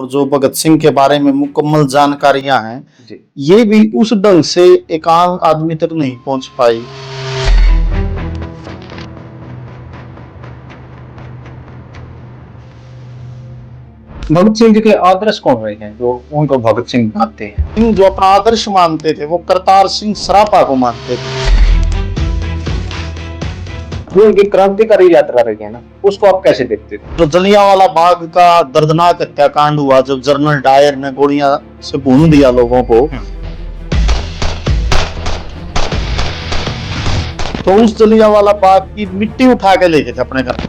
और जो भगत सिंह के बारे में मुकम्मल जानकारियां हैं जी। ये भी उस ढंग से एक आम आदमी तक नहीं पहुंच पाई। भगत सिंह जी के आदर्श कौन रहे हैं जो उनको भगत सिंह मानते हैं? जो अपना आदर्श मानते थे वो करतार सिंह सरापा को मानते थे। जो उनकी क्रांतिकारी यात्रा रही है ना, उसको आप कैसे देखते थे? जो जलियांवाला बाग का दर्दनाक हत्याकांड हुआ, जब जनरल डायर ने गोलियां से भून दिया लोगों को, तो उस जलियांवाला बाग की मिट्टी उठा के लेके थे अपने घर।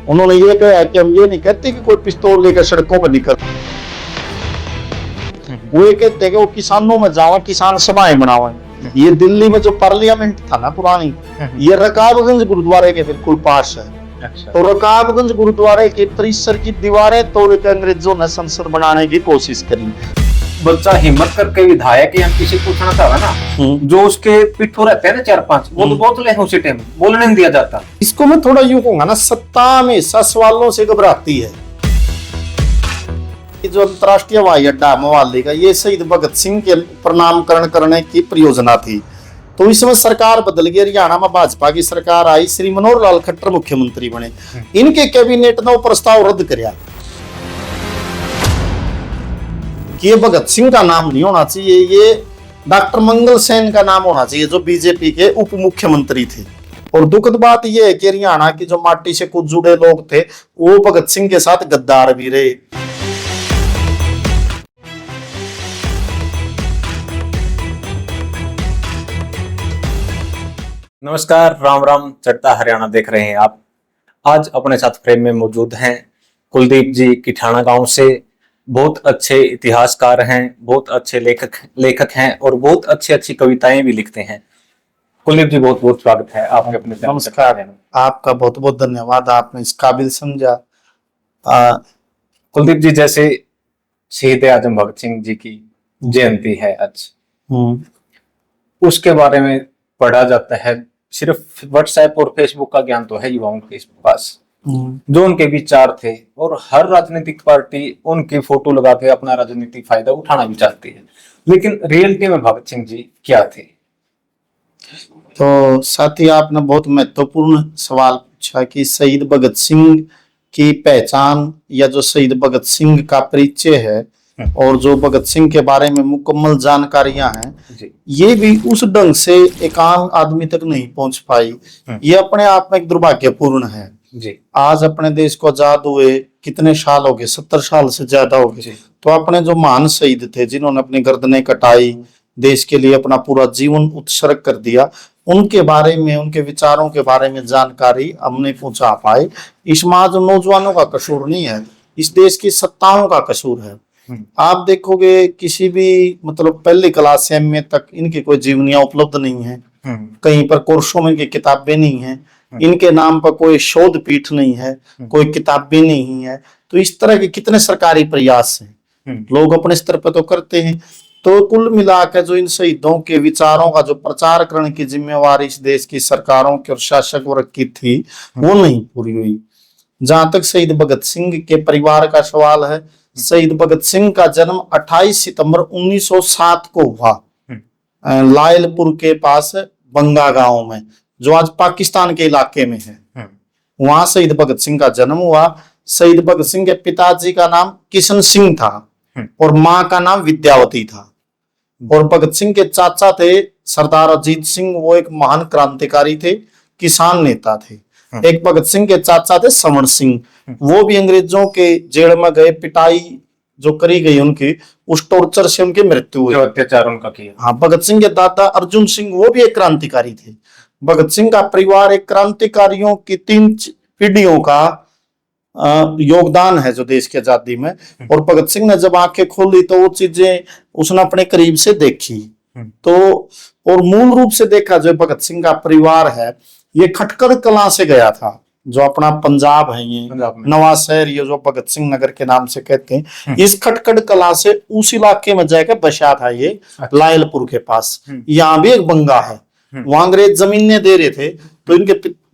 उन्होंने ये कहा कि हम ये नहीं कहते कि कोई पिस्तौल लेकर सड़कों पर निकल, वो ये कहते कि वो किसानों में जावा, किसान सभाएं बनावा। ये दिल्ली में जो पार्लियामेंट था ना पुरानी, ये रकाबगंज गुरुद्वारे के बिल्कुल पास है। अच्छा। तो रकाबगंज गुरुद्वारे के परिसर की दीवारें तोड़ के अंग्रेजों ने संसद बनाने की कोशिश करी। बच्चा हिम्मत करके विधायक या किसी पूछना चाहा ना, जो उसके पिट्ठू रहते हैं ना 4-5, वो तो बहुत ले उसी टाइम बोलने नहीं दिया जाता। इसको मैं थोड़ा यूं कहूंगा ना, सत्ता हमेशा सवालों से घबराती है। जो अंतरराष्ट्रीय हवाई अड्डा मोहाली का, ये शहीद भगत सिंह के प्रणामकरण करने की परियोजना थी। तो इस समय सरकार बदल गई, हरियाणा में भाजपा की सरकार आई, श्री मनोहर लाल खट्टर मुख्यमंत्री बने। इनके कैबिनेट ने वो प्रस्ताव रद्द किया कि ये भगत सिंह का नाम नहीं होना चाहिए, ये डॉक्टर मंगल सेन का नाम होना चाहिए, जो बीजेपी के उप मुख्यमंत्री थे। और दुखद बात यह है कि हरियाणा की जो माटी से कुछ जुड़े लोग थे, वो भगत सिंह के साथ गद्दार भी रहे। नमस्कार, राम राम, चढ़ता हरियाणा देख रहे हैं आप। आज अपने साथ फ्रेम में मौजूद हैं कुलदीप जी किठाना गांव से। बहुत अच्छे इतिहासकार हैं, बहुत अच्छे लेखक हैं और बहुत अच्छी कविताएं भी लिखते हैं। कुलदीप जी, बहुत बहुत स्वागत है आपके अपने। नमस्कार, आपका बहुत बहुत धन्यवाद, आपने इस काबिल समझा। कुलदीप जी, जैसे शहीद आजम भगत सिंह जी की जयंती है आज, उसके बारे में पढ़ा जाता है। सिर्फ व्हाट्सएप और फेसबुक का ज्ञान तो है युवाओं के पास। जो उनके विचार थे, और हर राजनीतिक पार्टी उनकी फोटो लगा के अपना राजनीतिक फायदा उठाना भी चाहती है, लेकिन रियलिटी में भगत सिंह जी क्या थे? तो साथी, आपने बहुत महत्वपूर्ण सवाल पूछा कि शहीद भगत सिंह की पहचान या जो शहीद भगत सिंह का परिचय है और जो भगत सिंह के बारे में मुकम्मल जानकारियां हैं, ये भी उस ढंग से एक आम आदमी तक नहीं पहुंच पाई। ये अपने आप में एक दुर्भाग्यपूर्ण है जी। आज अपने देश को आजाद हुए कितने साल हो गए, 70 साल से ज्यादा हो गए। तो अपने जो महान शहीद थे, जिन्होंने अपनी गर्दनें कटाई, देश के लिए अपना पूरा जीवन उत्सर्ग कर दिया, उनके बारे में, उनके विचारों के बारे में जानकारी हम नहीं पहुंचा पाए। इस समाज नौजवानों का कसूर नहीं है, इस देश की सत्ताओं का कसूर है। आप देखोगे किसी भी मतलब पहली क्लास से एमए तक इनकी कोई जीवनियां उपलब्ध नहीं है, कहीं पर कोर्सों में इनकी किताबें नहीं है, इनके नाम पर कोई शोध पीठ नहीं है, कोई किताबें नहीं है। तो इस तरह के कितने सरकारी प्रयास हैं, लोग अपने स्तर पर तो करते हैं। तो कुल मिलाकर जो इन शहीदों के विचारों का जो प्रचार करने की जिम्मेवारी इस देश की सरकारों की और शासक वर्ग की थी, वो नहीं पूरी हुई। जहां तक शहीद भगत सिंह के परिवार का सवाल है, शहीद भगत सिंह का जन्म 28 सितंबर 1907 को हुआ लायलपुर के पास बंगा गांव में, जो आज पाकिस्तान के इलाके में है। वहां शहीद भगत सिंह का जन्म हुआ। शहीद भगत सिंह के पिताजी का नाम किशन सिंह था और मां का नाम विद्यावती था। और भगत सिंह के चाचा थे सरदार अजीत सिंह, वो एक महान क्रांतिकारी थे, किसान नेता थे। एक भगत सिंह के चाचा थे समर सिंह, वो भी अंग्रेजों के जेल में गए, पिटाई जो करी गई उनकी, उस टॉर्चर से उनकी मृत्यु हुई, अत्याचार उनका किया। हाँ, भगत सिंह के दादा अर्जुन सिंह, वो भी एक क्रांतिकारी थे। भगत सिंह का परिवार एक क्रांतिकारियों की 3 पीढ़ियों का योगदान है जो देश की आजादी में। और भगत सिंह ने जब आंखें खोली तो वो चीजें उसने अपने करीब से देखी। तो और मूल रूप से देखा, जो भगत सिंह का परिवार है ये खटकड़ कलां से गया था, जो अपना पंजाब है, ये नवाशहर, ये जो भगत सिंह नगर के नाम से कहते हैं, इस खटकड़ कलां से उस इलाके में जाकर बसा था ये लायलपुर के पास। यहाँ भी एक बंगा है, वहां अंग्रेज जमीनें दे रहे थे, तो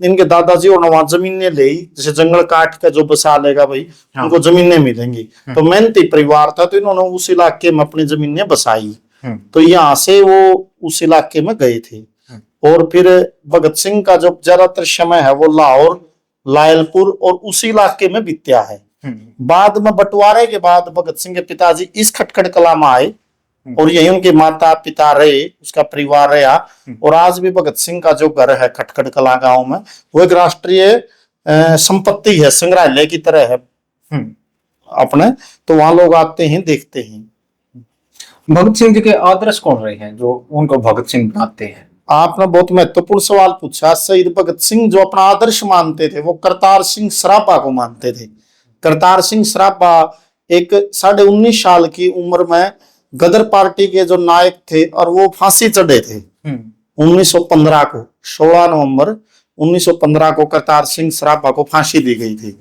इनके दादाजी और वहां जमीनें ले, जैसे जंगल काट के जो बसा लेगा भाई, उनको जमीनें मिलेंगी। तो मेहनती परिवार था, तो इन्होंने उस इलाके में अपनी जमीनें बसाई। तो यहाँ से वो उस इलाके में गए थे। और फिर भगत सिंह का जो ज्यादातर समय है वो लाहौर, लायलपुर और उसी इलाके में बीत्या है। बाद में बंटवारे के बाद भगत सिंह के पिताजी इस खटखड़ कला में आए और यही उनके माता पिता रहे, उसका परिवार रहा। और आज भी भगत सिंह का जो घर है खटखड़ कला गांव में, वो एक राष्ट्रीय संपत्ति है, संग्रहालय की तरह है अपने। तो वहां लोग आते हैं, देखते हैं। भगत सिंह जी के आदर्श कौन रहे हैं जो उनको भगत सिंह बनाते हैं? आपने बहुत महत्वपूर्ण सवाल पूछा। शहीद भगत सिंह जो अपना आदर्श मानते थे, वो करतार सिंह सराभा को मानते थे। करतार सिंह सराभा एक 19.5 साल की उम्र में गदर पार्टी के जो नायक थे, और वो फांसी चढ़े थे 1915 को। 16 नवंबर 1915 को करतार सिंह सराभा को फांसी दी गई थी।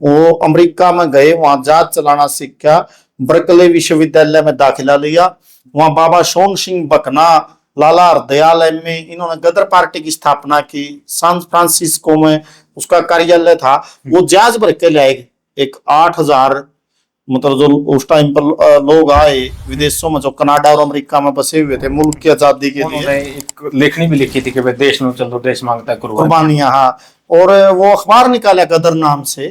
वो अमेरिका में गए, वहां जहाज चलाना सीखा, बर्कले विश्वविद्यालय में दाखिला लिया। वहां बाबा सोन सिंह बकना, लाला हरदयाल में इन्होंने गदर पार्टी की स्थापना की। सैन फ्रांसिस्को में उसका कार्यालय था। वो जहाज भर के ले आए, एक 8,000 मतलब जो उस टाइम पर लोग आए विदेशों में, जो कनाडा और अमेरिका में बसे हुए थे मुल्क की आजादी के लिए। एक लेखनी भी लिखी थी कि भाई देश में चलो, देश मांगता है कुर्बानियां। हाँ, और वो अखबार निकाला गदर नाम से।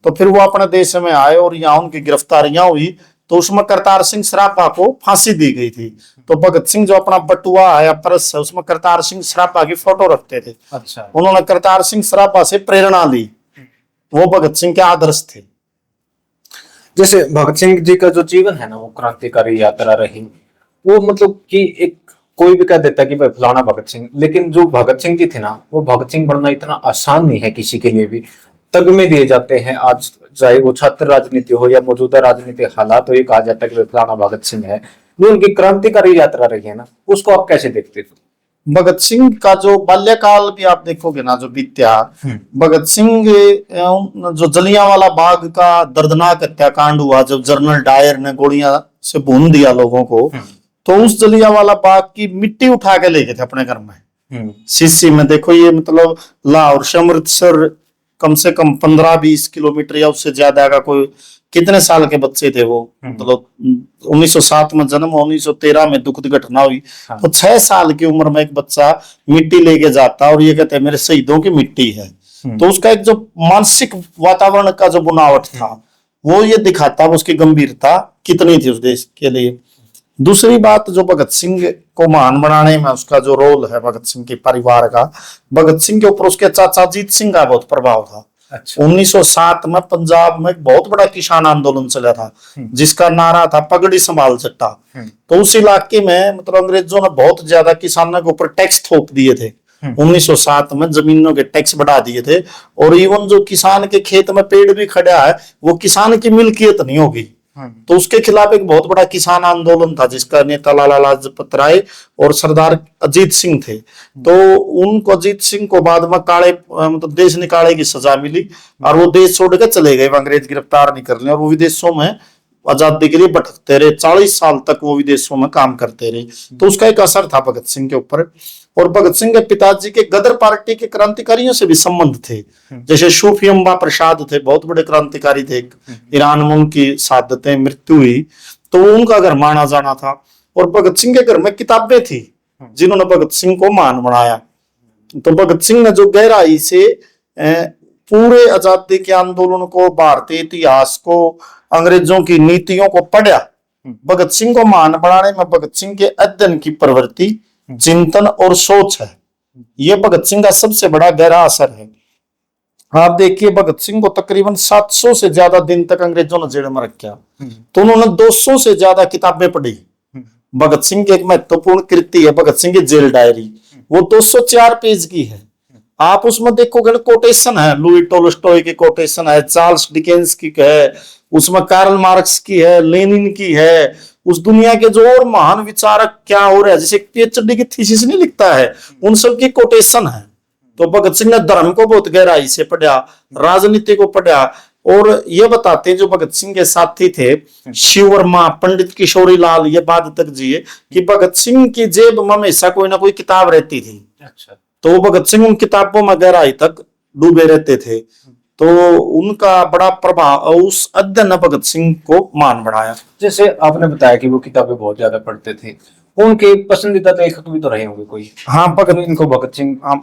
तो फिर वो अपने देश में आए और यहाँ उनकी गिरफ्तारियां हुई, तो उसमें करतार सिंह सराभा को फांसी दी गई थी। तो भगत सिंह जो अपना बटुआ है या पर्स है, उसमें करतार सिंह सराभा की फोटो रखते थे। अच्छा। उन्होंने करतार सिंह सराभा से प्रेरणा ली, वो भगत सिंह के आदर्श थे। जैसे भगत सिंह जी का जो जीवन है ना, वो क्रांतिकारी यात्रा रही। वो मतलब कि एक कोई भी कह देता है कि भाई फलाना भगत सिंह, लेकिन जो भगत सिंह जी थे ना, वो भगत सिंह बनना इतना आसान नहीं है किसी के लिए भी। तगमे दिए जाते हैं आज, चाहे वो छात्र राजनीति हो या मौजूदा राजनीतिक हालात हो, ये कहा जाता है कि फलाना भगत सिंह है। जो उनकी क्रांतिकारी यात्रा रही है ना, उसको आप कैसे देखते थे? भगत सिंह का जो बाल्यकाल भी आप देखोगे ना, जो बीत्या, भगत सिंह जो जलियांवाला बाग का दर्दनाक हत्याकांड हुआ, जब जनरल डायर ने गोलियां से भून दिया लोगों को, तो उस जलियांवाला बाग की मिट्टी उठा के ले गए थे अपने घर में शीशी में। देखो ये मतलब लाहौर से अमृतसर कम से कम 15-20 किलोमीटर या उससे ज्यादा का, कोई कितने साल के बच्चे थे वो, मतलब 1907 में जन्म, 1913 में दुखद घटना हुई। तो 6 साल की उम्र में एक बच्चा मिट्टी लेके जाता और ये कहते हैं मेरे शहीदों की मिट्टी है। तो उसका एक जो मानसिक वातावरण का जो बुनावट था, वो ये दिखाता उसकी गंभीरता कितनी थी उस देश के लिए। दूसरी बात, जो भगत सिंह को महान बनाने में उसका जो रोल है, भगत सिंह के परिवार का, भगत सिंह के ऊपर उसके चाचा अजीत सिंह का बहुत प्रभाव था। अच्छा। 1907 में पंजाब में एक बहुत बड़ा किसान आंदोलन चला था, जिसका नारा था पगड़ी संभाल चट्टा। तो उस इलाके में मतलब अंग्रेजों ने बहुत ज्यादा किसानों के ऊपर टैक्स थोप दिए थे। 1907 में जमीनों के टैक्स बढ़ा दिए थे, और इवन जो किसान के खेत में पेड़ भी खड़ा है, वो किसान की मिल्कियत नहीं होगी। तो उसके खिलाफ एक बहुत बड़ा किसान आंदोलन था, जिसका नेता लाला लाजपत राय और सरदार अजीत सिंह थे। तो उनको, अजीत सिंह को बाद में काले मतलब देश निकाले की सजा मिली, और वो देश छोड़ के चले गए, अंग्रेज गिरफ्तार नहीं कर लिया, और वो विदेशों में आजादी के लिए भटकते रहे। 40 साल तक वो विदेशों में काम करते रहे। तो उसका एक असर था भगत सिंह के ऊपर। और भगत सिंह के पिताजी के गदर पार्टी के क्रांतिकारियों से भी संबंध थे। जैसे सूफी अम्बा प्रसाद थे, बहुत बड़े क्रांतिकारी थे। ईरान में उनकी शहादतें, मृत्यु हुई, तो उनका घर माना जाना था। और भगत सिंह के घर में किताबें थी जिन्होंने भगत सिंह को महान बनाया। तो भगत सिंह ने जो गहराई से पूरे आजादी के आंदोलन को, भारतीय इतिहास को, अंग्रेजों की नीतियों को पढ़ा, भगत सिंह को महान बनाने में भगत सिंह के अध्ययन की प्रवृत्ति, चिंतन और सोच है। यह भगत सिंह का सबसे बड़ा गहरा असर है। आप देखिए, भगत सिंह को तकरीबन 700 से ज्यादा दिन तक अंग्रेजों ने जेल में रखा, तो उन्होंने 200 से ज्यादा किताबें पढ़ी। भगत सिंह की एक महत्वपूर्ण कृति है भगत सिंह की जेल डायरी, वो 204 पेज की है। आप उसमें देखोगे कोटेशन है, लुई टोल्स्टॉय की कोटेशन है, चार्ल्स डिकेंस की है, उसमें कार्ल मार्क्स की है, लेनिन की है, उस दुनिया के जो और महान विचारक क्या हो रहे हैं, जैसे पीएचडी की थीसिस नहीं लिखता है, उन सब की कोटेशन है। तो भगत सिंह ने धर्म को बहुत गहराई से पढ़ा, राजनीति को पढ़ा। और ये बताते हैं जो भगत सिंह के साथी थे, शिव वर्मा, पंडित किशोरी लाल, ये बाद तक जिए, कि भगत सिंह की जेब में हमेशा कोई ना कोई किताब रहती थी। अच्छा। तो वो भगत सिंह उन किताबों में गहराई तक डूबे रहते थे, तो उनका बड़ा प्रभाव, उस अध्ययन ने भगत सिंह को मान बढ़ाया। जैसे आपने बताया कि वो किताबें बहुत ज्यादा पढ़ते थे, उनके पसंदीदा लेखक भी तो रहे होंगे कोई? हाँ, इनको भगत सिंह,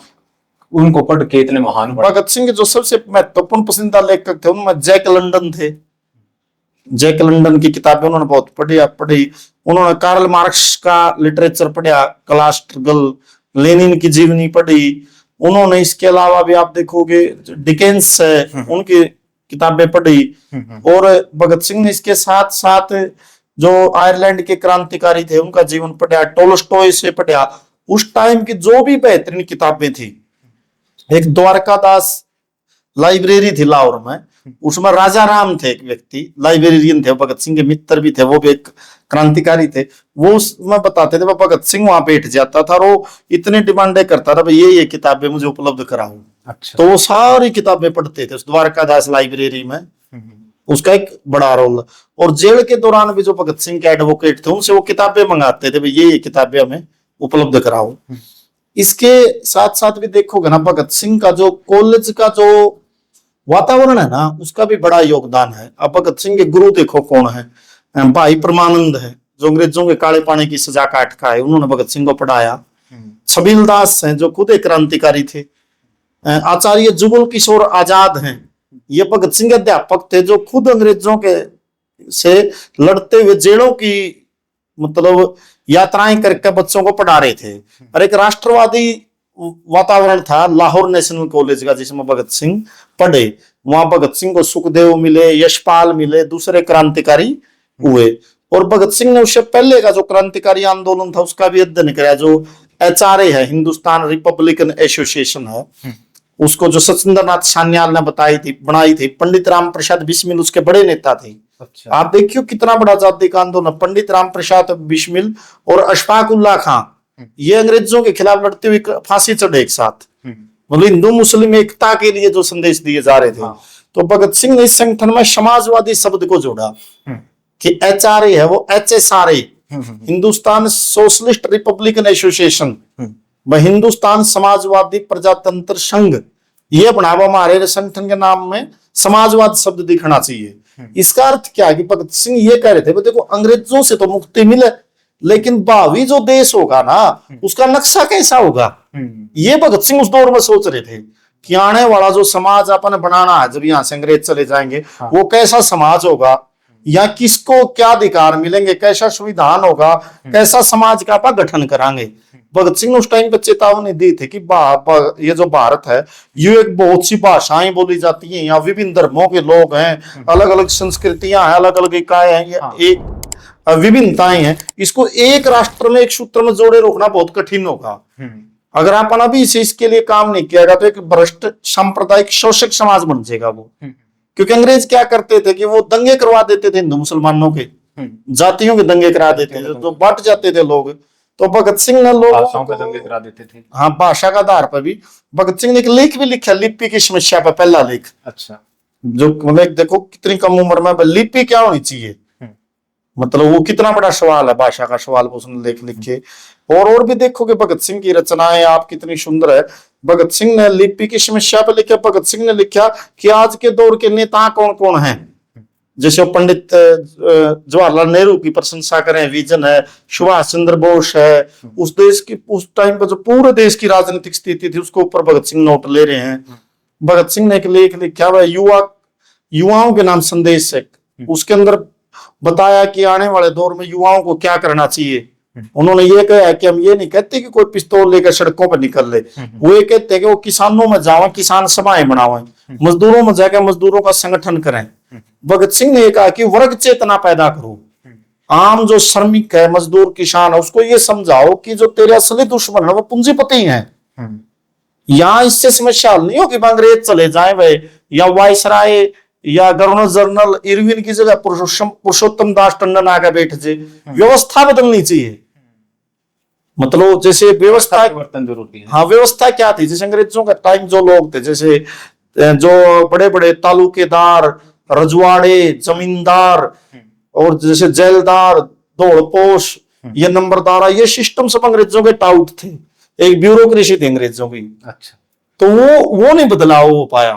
उनको पढ़ के इतने महान बने। भगत सिंह के जो सबसे महत्वपूर्ण पसंदीदा लेखक थे उनमें जैक लंदन थे। जैक लंदन की किताबें उन्होंने बहुत पढ़ी। उन्होंने कार्ल मार्क्स का लिटरेचर पढ़ा, क्लास स्ट्रगल, लेनिन की जीवनी पढ़ी। उन्होंने इसके अलावा भी आप देखोगे डिकेंस है, उनकी किताबें पढ़ी। और भगत सिंह ने इसके साथ साथ जो आयरलैंड के क्रांतिकारी थे उनका जीवन पढ़ा, टोल्स्टॉय से पढ़ा। उस टाइम की जो भी बेहतरीन किताबें थी, एक द्वारकादास लाइब्रेरी थी लाहौर में, उसमें राजा राम थे एक व्यक्ति, लाइब्रेरियन थे, भगत सिंह के मित्र भी थे, वो भी एक क्रांतिकारी थे। वो उसमें बताते थे भगत सिंह वहां बैठ जाता था और वो इतनी डिमांडें करता था, भाई ये किताबें मुझे उपलब्ध कराओ। अच्छा। तो वो सारी किताबें पढ़ते थे उस द्वारकादास लाइब्रेरी में, उसका एक बड़ा रोल। और जेल के दौरान भी जो भगत सिंह के एडवोकेट थे उनसे वो किताबें मंगाते थे, भाई ये किताबें हमें उपलब्ध कराओ। इसके साथ साथ भी देखोगे ना, भगत सिंह का जो कॉलेज का जो वातावरण है ना, उसका भी बड़ा योगदान है। अब भगत सिंह के गुरु देखो कौन है, भाई परमानंद है, जो अंग्रेजों के काले पानी की सजा काट का है, उन्होंने भगत सिंह को पढ़ाया। छबील दास हैं जो खुद एक क्रांतिकारी थे। आचार्य जुगल किशोर आजाद हैं, ये भगत सिंह के अध्यापक थे, जो खुद अंग्रेजों के से लड़ते हुए जेलों की मतलब यात्राएं करके बच्चों को पढ़ा रहे थे। और एक राष्ट्रवादी वातावरण था लाहौर नेशनल कॉलेज का, जिसमें भगत सिंह पढ़े। वहां भगत सिंह को सुखदेव मिले, यशपाल मिले, दूसरे क्रांतिकारी हुए। और भगत सिंह ने उससे पहले का जो क्रांतिकारी आंदोलन था उसका भी अध्ययन किया, जो HRA है, हिंदुस्तान रिपब्लिकन एसोसिएशन है, उसको जो सचिंद्रनाथ सान्याल ने बनाई थी। पंडित राम प्रसाद बिस्मिल उसके बड़े नेता थे। अच्छा। आप देखियो कितना बड़ा आजादी का आंदोलन, पंडित राम प्रसाद बिस्मिल और अशफाक उल्लाह खां, ये अंग्रेजों के खिलाफ लड़ते हुए फांसी चढ़े एक साथ। मतलब हिंदू मुस्लिम एकता के लिए जो संदेश दिए जा रहे थे। तो भगत सिंह ने इस संगठन में समाजवादी शब्द को जोड़ा कि HRA है वो HSRA, Hindustan socialist Republican association, Hindustan Samajwadi प्रजातंत्र संघ, ये बनावा हमारे संगठन के नाम में समाजवाद शब्द दिखना चाहिए। इसका अर्थ क्या है कि भगत सिंह ये कह रहे थे, देखो अंग्रेजों से तो मुक्ति मिले, लेकिन भावी जो देश होगा ना उसका नक्शा कैसा होगा, ये भगत सिंह उस दौर में सोच रहे थे कि आने वाला जो समाज अपन बनाना है जब यहाँ से अंग्रेज चले जाएंगे, वो कैसा समाज होगा, या किसको क्या अधिकार मिलेंगे, कैसा संविधान होगा, कैसा समाज का अपन गठन करांगे। भगत सिंह ने उस टाइम पे चेतावनी दी थी कि ये जो भारत है, ये एक बहुत सी भाषाएं बोली जाती हैं, यहाँ विभिन्न धर्मों के लोग हैं, अलग अलग संस्कृतियां हैं, अलग अलग इकाएं हैं, एक विभिन्नताएं हैं, इसको एक राष्ट्र में एक सूत्र में जोड़े रखना बहुत कठिन होगा। अगर अपन अभी से इसके लिए काम नहीं किया तो एक भ्रष्ट सांप्रदायिक शोषक समाज बन जाएगा वो। क्योंकि अंग्रेज क्या करते थे कि वो दंगे करवा देते थे हिंदू मुसलमानों के, जातियों के दंगे करा देते थे, तो बट जाते थे लोग। तो भगत सिंह ने लोगों को दंगे करा देते थे। हाँ, भाषा का आधार पर भी भगत सिंह ने एक लेख भी लिखा, लिपि की समस्या पर, पहला लेख। अच्छा। जो मतलब देखो कितनी कम उम्र में लिपि क्या होनी चाहिए, मतलब वो कितना बड़ा सवाल है, भाषा का सवाल, उसने लेख लिखे। और भी देखोगे भगत सिंह की रचनाएं आप कितनी सुंदर है। भगत सिंह ने लिपि की समस्या पर लिखा, भगत सिंह ने लिखा कि आज के दौर के नेता कौन कौन हैं, जैसे पंडित जवाहरलाल नेहरू की प्रशंसा करें, विजन है, सुभाष चंद्र बोस है, उस देश की उस टाइम पर जो पूरे देश की राजनीतिक स्थिति थी उसको ऊपर भगत सिंह नोट ले रहे हैं। भगत सिंह ने एक लेख लिखा है युवाओं के नाम संदेश है, उसके अंदर बताया कि आने वाले दौर में युवाओं को क्या करना चाहिए। उन्होंने ये कहा कि हम ये नहीं कहते कि कोई पिस्तौल लेकर सड़कों पर निकल ले, वो ये कहते हैं कि वो किसानों में जावे, किसान सभाएं बनावें, मजदूरों में जाकर मजदूरों का संगठन करें। भगत सिंह ने कहा कि वर्ग चेतना पैदा करो, आम जो श्रमिक है, मजदूर, किसान है, उसको ये समझाओ कि जो तेरे असली दुश्मन है वो पूंजीपति है। यहाँ इससे समस्या हल नहीं होगी अंग्रेज चले जाए वे, या वायसराय या गवर्नर जनरल इरविन की जगह पुरुषोत्तम दास टंडन आगे बैठ जाए। व्यवस्था बदलनी चाहिए, मतलब जैसे व्यवस्था परिवर्तन जरूरी है। हाँ, व्यवस्था क्या थी, जैसे अंग्रेजों का टाइम जो लोग थे, जैसे जो बड़े बड़े तालुकेदार, रजवाड़े, जमींदार, और जैसे जेलदार, दौड़पोश, ये नंबरदारा, ये सिस्टम सब अंग्रेजों के टाउट थे। एक ब्यूरोक्रेसी थी अंग्रेजों की, अच्छा। तो वो नहीं बदलाव हो पाया।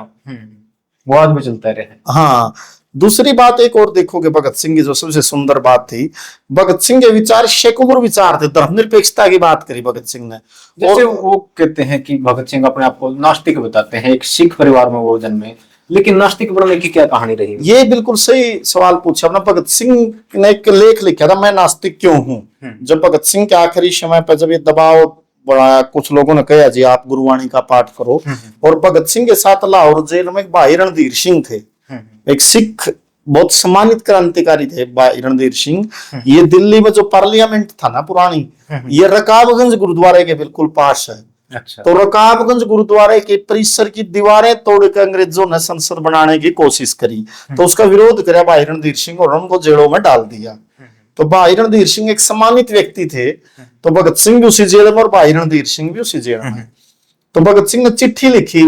वो आज भी चलता रहे। हाँ, दूसरी बात एक और देखोगे भगत सिंह की जो सबसे सुंदर बात थी, भगत सिंह के विचार सेकुलर विचार थे, धर्मनिरपेक्षता की बात करी भगत सिंह ने। जैसे वो कहते हैं कि भगत सिंह अपने आप को नास्तिक बताते हैं, एक सिख परिवार में वो जन्मे, लेकिन नास्तिक बनने की क्या कहानी रही? ये बिल्कुल सही सवाल पूछा अपना। भगत सिंह ने एक लेख लिखा था, मैं नास्तिक क्यों हूं। जब भगत सिंह के आखिरी समय पर जब ये दबाव बढ़ाया, कुछ लोगों ने कहा जी आप गुरुवाणी का पाठ करो, और भगत सिंह के साथ लाहौर जेल में एक भाई रणधीर सिंह थे, एक सिख बहुत सम्मानित क्रांतिकारी थे भाई रणधीर सिंह। ये दिल्ली में जो पार्लियामेंट था ना पुरानी, ये रकाबगंज गुरुद्वारे के बिल्कुल पास है। अच्छा। तो रकाबगंज गुरुद्वारे के परिसर की दीवारें तोड़कर अंग्रेजों ने संसद बनाने की कोशिश करी, तो उसका विरोध किया भाई रणधीर सिंह और उनको जेलों में डाल दिया। तो भाई रणधीर सिंह एक सम्मानित व्यक्ति थे, तो भगत सिंह भी उसी जेल में और भाई रणधीर सिंह भी उसी जेल में। तो भगत सिंह ने चिट्ठी लिखी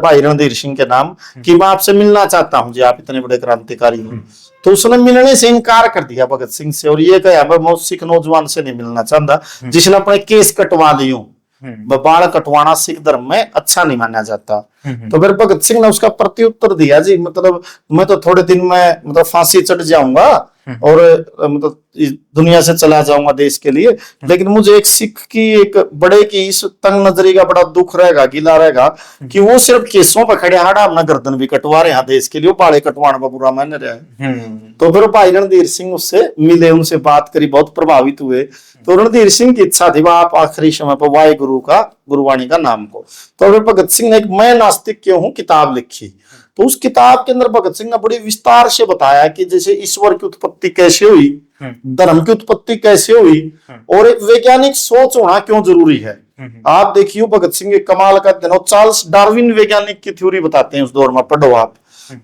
भाई रणधीर सिंह के नाम कि मैं आपसे मिलना चाहता हूं जी, आप इतने बड़े क्रांतिकारी हो। तो उसने मिलने से इनकार कर दिया भगत सिंह से, और ये कहा मैं सिख नौजवान से नहीं मिलना चाहता जिसने अपने केस कटवा लियो, बाल कटवाना सिख धर्म में अच्छा नहीं माना जाता। तो फिर भगत सिंह ने उसका प्रत्युत्तर दिया जी, मतलब मैं तो थोड़े दिन में मतलब फांसी चढ़ जाऊंगा और मतलब दुनिया से चला जाऊंगा देश के लिए, लेकिन मुझे एक सिख की एक बड़े की इस तंग नजरी का बड़ा दुख रहेगा, गिला रहेगा कि वो सिर्फ केसों पर खड़े हाड़ा अपना गर्दन भी कटवा रहे हैं देश के लिए, बाले कटवाने पर बुरा मान रहा है। तो फिर भाई रणधीर सिंह उससे मिले, उनसे बात करी, बहुत प्रभावित हुए। तो रणधीर सिंह की इच्छा थी आप आखिरी समय पर वाहे गुरु का गुरुवाणी का नाम को। तो फिर भगत सिंह ने एक मैं नास्तिक क्यों हूं किताब लिखी। तो उस किताब के अंदर भगत सिंह ने बड़ी विस्तार से बताया कि जैसे ईश्वर की उत्पत्ति कैसे हुई, धर्म की उत्पत्ति कैसे हुई, और एक वैज्ञानिक सोच होना क्यों जरूरी है। आप देखिए भगत सिंह के कमाल का दिन, चार्ल्स डार्विन वैज्ञानिक की थ्योरी बताते हैं उस दौर में, पढ़ो आप,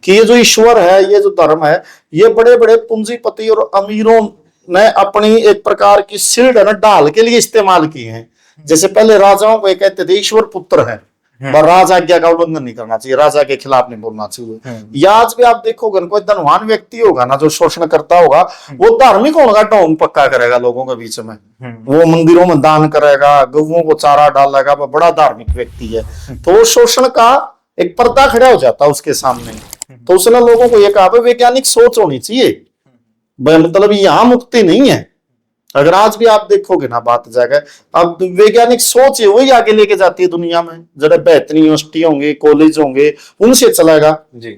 कि ये जो ईश्वर है, ये जो धर्म है, ये बड़े बड़े पूंजीपति और अमीरों ने अपनी एक प्रकार की सीढ़ है ना ढाल के लिए इस्तेमाल की है। जैसे पहले राजाओं को कहते थे ईश्वर पुत्र है, पर राज आज्ञा का उल्लंघन नहीं करना चाहिए, राजा के खिलाफ नहीं बोलना चाहिए। या आज भी आप देखोगे कोई धनवान व्यक्ति होगा ना जो शोषण करता होगा, वो धार्मिक होगा, ढोंग पक्का करेगा लोगों के बीच में, वो मंदिरों में दान करेगा, गऊओं को चारा डालेगा, वो बड़ा धार्मिक व्यक्ति है। तो वो शोषण का एक पर्दा खड़ा हो जाता उसके सामने। तो उसने लोगों को यह कहा वैज्ञानिक सोच होनी चाहिए, मतलब यहां मुक्ति नहीं है। अगर आज भी आप देखोगे ना बात जगह, अब वैज्ञानिक सोच है वही आगे लेके जाती है दुनिया में। जरा बेहतरीन यूनिवर्सिटी होंगे, कॉलेज होंगे, उनसे चलेगा।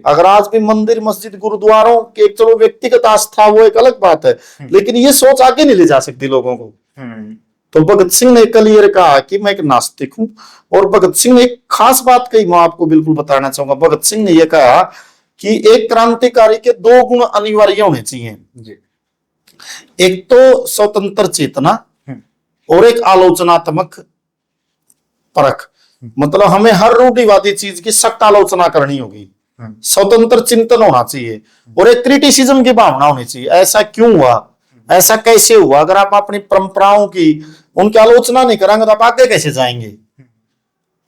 अगर आज भी मंदिर मस्जिद गुरुद्वारों के चलो व्यक्तिगत आस्था वो एक अलग बात है, लेकिन ये सोच आगे नहीं ले जा सकती लोगों को। तो भगत सिंह ने क्लियर कहा कि मैं एक नास्तिक हूं। और भगत सिंह ने एक खास बात कही, मैं आपको बिल्कुल बताना चाहूंगा। भगत सिंह ने यह कहा कि एक क्रांतिकारी के दो गुण अनिवार्य होने चाहिए, एक तो स्वतंत्र चेतना और एक आलोचनात्मक परख। मतलब हमें हर रूढ़िवादी चीज की सख्त आलोचना करनी होगी, स्वतंत्र चिंतन होना चाहिए, और एक क्रिटिसिज्म की भावना होनी चाहिए। ऐसा क्यों हुआ, ऐसा कैसे हुआ। अगर आप अपनी परंपराओं की उनकी आलोचना नहीं करेंगे तो आप आगे कैसे जाएंगे।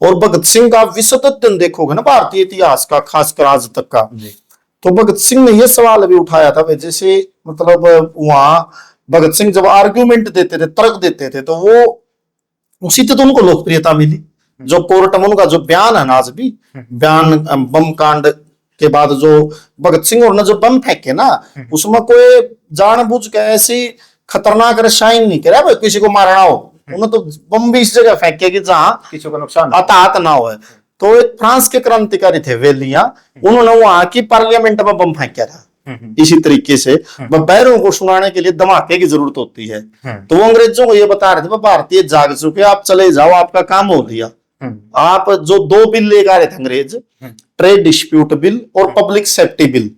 और भगत सिंह का विस्तृत अध्ययन देखोगे ना भारतीय इतिहास का, खासकर आज तक का, तो भगत सिंह ने यह सवाल भी उठाया था। जैसे मतलब वहां भगत सिंह जब आर्ग्यूमेंट देते थे, तर्क देते थे, तो वो उसी तो उनको लोकप्रियता मिली। जो कोर्ट में उनका जो बयान है ना, आज भी बयान बम कांड के बाद जो भगत सिंह और ने जो बम फेंके ना, उसमें कोई जानबूझ के ऐसी खतरनाक रसायन नहीं करा किसी को मारना हो। उन्होंने तो बम भी इस जगह फेंके कि जहां किसी को नुकसान हताहत ना हो। तो एक फ्रांस के क्रांतिकारी थे वेलिया, उन्होंने वहां की पार्लियामेंट में बम फेंका था। इसी तरीके से बैरों को सुनाने के लिए धमाके की जरूरत होती है। तो वो अंग्रेजों को ये बता रहे थे भारतीय जाग चुके, आप चले जाओ, आपका काम हो गया। आप जो दो बिल लेकर आ रहे थे अंग्रेज, ट्रेड डिस्प्यूट बिल और पब्लिक सेफ्टी बिल,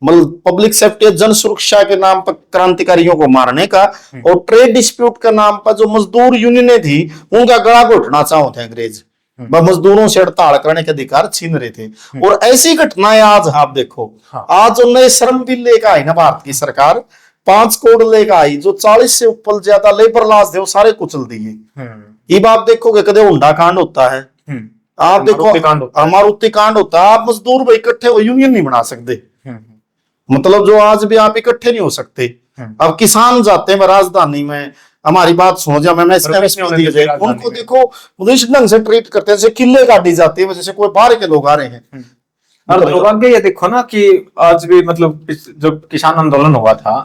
मतलब पब्लिक सेफ्टी जन सुरक्षा के नाम पर क्रांतिकारियों को मारने का, और ट्रेड डिस्प्यूट के नाम पर जो मजदूर यूनियनें थी उनका गला घोटना चाहते थे अंग्रेज, मजदूरों से हड़ताल करने के अधिकार छीन रहे थे। और ऐसी घटनाएं आज आप देखो, आज जो नए श्रम बिल लेकर आई ना भारत की सरकार, 5 कोड लेकर आई, जो 40 से ऊपर ज्यादा लेबर लॉज थे वो सारे कुचल दिए। अब आप देखोगे कदे हुंडा कांड होता है, आप देखो अमारुति कांड होता है, आप मजदूर भाई इकट्ठे हो यूनियन नहीं बना सकते। मतलब जो आज भी आप इकट्ठे नहीं हो सकते। अब किसान जाते हैं राजधानी में, हमारी बात सुनो, जब मैं उनको देखो मतलब इस ढंग से ट्रीट करते हैं जैसे किले गाड़ी जाती है, जैसे कोई बाहर के लोग आ रहे हैं। और दुर्भाग्य ये देखो ना कि आज भी मतलब जब किसान आंदोलन हुआ था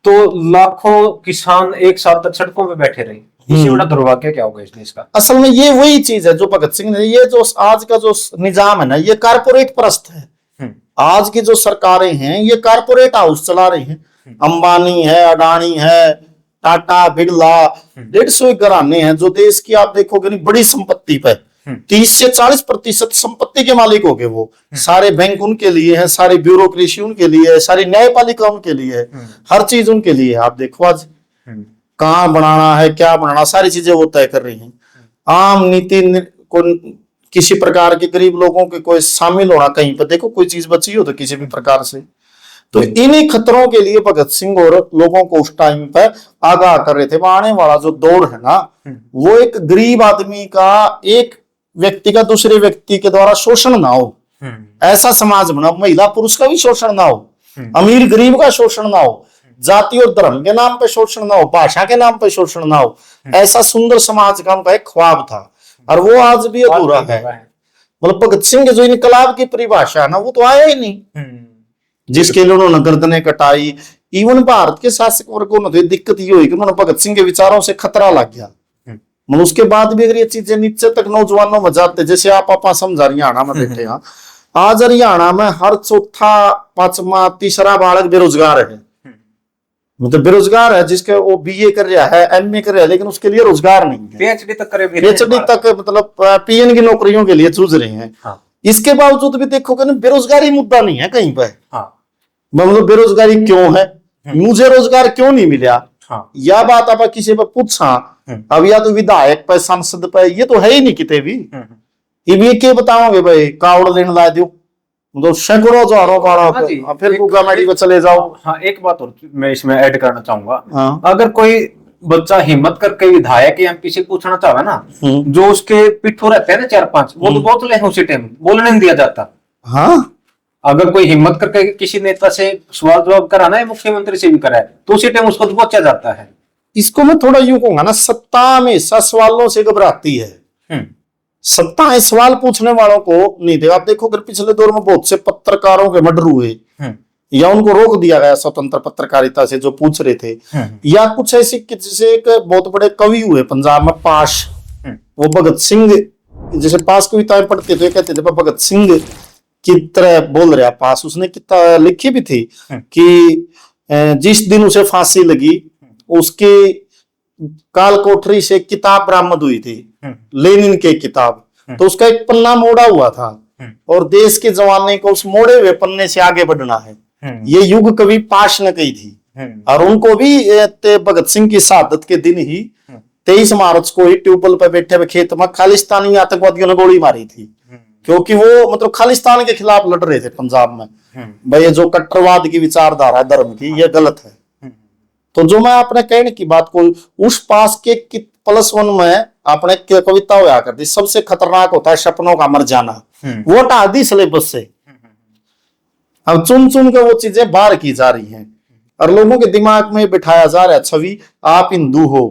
तो लाखों किसान एक साथ तक सड़कों पे बैठे रहे। इससे बड़ा दुर्भाग्य क्या होगा इस देश का? असल में ये वही चीज है जो भगत सिंह ने, ये जो आज का जो निजाम है ना, ये कारपोरेट परस्त है। आज की जो सरकारें हैं ये कारपोरेट हाउस चला रही हैं। अंबानी है, अडानी है, टाटा, बिरला, 150 घराने हैं जो देश की आप देखोगे नहीं बड़ी संपत्ति पे 30 से 40% संपत्ति के मालिक हो गए वो। सारे बैंक उनके लिए है, सारी ब्यूरोक्रेसी उनके लिए है, सारी न्यायपालिका उनके लिए है, हर चीज उनके लिए है। आप देखो आज कहाँ बनाना है, क्या बनाना, सारी चीजें वो तय कर रही हैं। आम नीति को किसी प्रकार के गरीब लोगों के कोई शामिल होना कहीं पर देखो कोई चीज बची हो तो किसी भी प्रकार से, तो इन्हीं खतरों के लिए भगत सिंह और लोगों को उस टाइम पर आगाह कर रहे थे। आने वाला जो दौर है ना, वो एक गरीब आदमी का, एक व्यक्ति का दूसरे व्यक्ति के द्वारा शोषण ना हो, ऐसा समाज बना। महिला पुरुष का भी शोषण ना हो, अमीर गरीब का शोषण ना हो, जाति और धर्म के नाम पे शोषण ना हो, भाषा के नाम पे शोषण ना हो, ऐसा सुंदर समाज का उनका एक ख्वाब था और वो आज भी अधूरा है। मतलब भगत सिंह के जो इनकलाब की परिभाषा है ना, वो तो आया ही नहीं, जिसके लिए उन्होंने गर्दनें कटाई। इवन भारत के शासक वर्ग को तो दिक्कत ये हुई कि उन्होंने भगत सिंह के विचारों से खतरा लग गया। मतलब उसके बाद भी अगर ये चीजें नीचे तक नौजवानों में जाते, जैसे आप समझा हरियाणा में बैठे हैं, आज हरियाणा में हर चौथा, पांचवा, तीसरा बालक बेरोजगार है। मतलब बेरोजगार है, जिसके वो बीए कर रहा है, एमए कर रहा है, लेकिन उसके लिए रोजगार नहीं है। पीएचडी तक करे, पीएचडी तक मतलब पीएन की नौकरियों के लिए जूझ रहे हैं। हाँ। इसके बावजूद भी देखोगे ना, बेरोजगारी मुद्दा नहीं है कहीं पर। हाँ। मतलब बेरोजगारी क्यों है, मुझे रोजगार क्यों नहीं मिला, हाँ। यह बात आप किसी पर पूछा, अब या तो विधायक पे, सांसद पे, ये तो है ही नहीं किते भी। ये क्या बताओगे भाई, कावड़ लेने ला दो, तो सैकड़ों हजारों का, फिर कॉमेडी पे चले जाओ। हाँ, एक बात और मैं इसमें ऐड करना चाहूंगा। हाँ। अगर कोई बच्चा हिम्मत करके विधायक या एमपी से पूछना चाहे ना, जो उसके पिट्ठू रहते हैं ना 4-5, वो तो बहुत ले उसी टाइम बोलने नहीं दिया जाता। हाँ, अगर कोई हिम्मत करके किसी नेता से सवाल जवाब कराना है, मुख्यमंत्री से भी कराए, तो उसी टाइम उसको पहुंचा जाता है। इसको मैं थोड़ा यूं कहूंगा ना, सत्ता हमेशा सवालों से घबराती है। सत्ता है सवाल पूछने वालों को नहीं दे। आप देखो अगर पिछले दौर में बहुत से पत्रकारों के मर्डर हुए या उनको रोक दिया गया स्वतंत्र पत्रकारिता से जो पूछ रहे थे, या कुछ ऐसी, जैसे एक बहुत बड़े कवि हुए पंजाब में पाश, वो भगत सिंह, जैसे पास कविताएं पढ़ते थे, कहते थे भगत सिंह की तरह बोल रहा पास। उसने किताब लिखी भी थी कि जिस दिन उसे फांसी लगी उसकी काल कोठरी से किताब बरामद हुई थी, लेनिन के किताब, तो उसका एक पन्ना मोड़ा हुआ था और देश के जवाने को उस मोड़े हुए पन्ने से आगे बढ़ना है। ये युग कवि पाश ने कही थी। और उनको भी भगत सिंह की शहादत के दिन ही 23 मार्च को ही ट्यूबवेल पर बैठे हुए खेत में खालिस्तानी आतंकवादियों ने गोली मारी थी, क्योंकि वो मतलब खालिस्तान के खिलाफ लड़ रहे थे पंजाब में। भाई जो कट्टरवाद की विचारधारा है धर्म की, ये गलत है। तो जो मैं अपने कहने की बात को, उस पास के +1 में आपने कविता होया करती, सबसे खतरनाक होता है सपनों का मर जाना, वो हटा दी सिलेबस से। अब चुन चुन के वो चीजें बाहर की जा रही हैं और लोगों के दिमाग में बिठाया जा रहा है छवि, आप हिंदू हो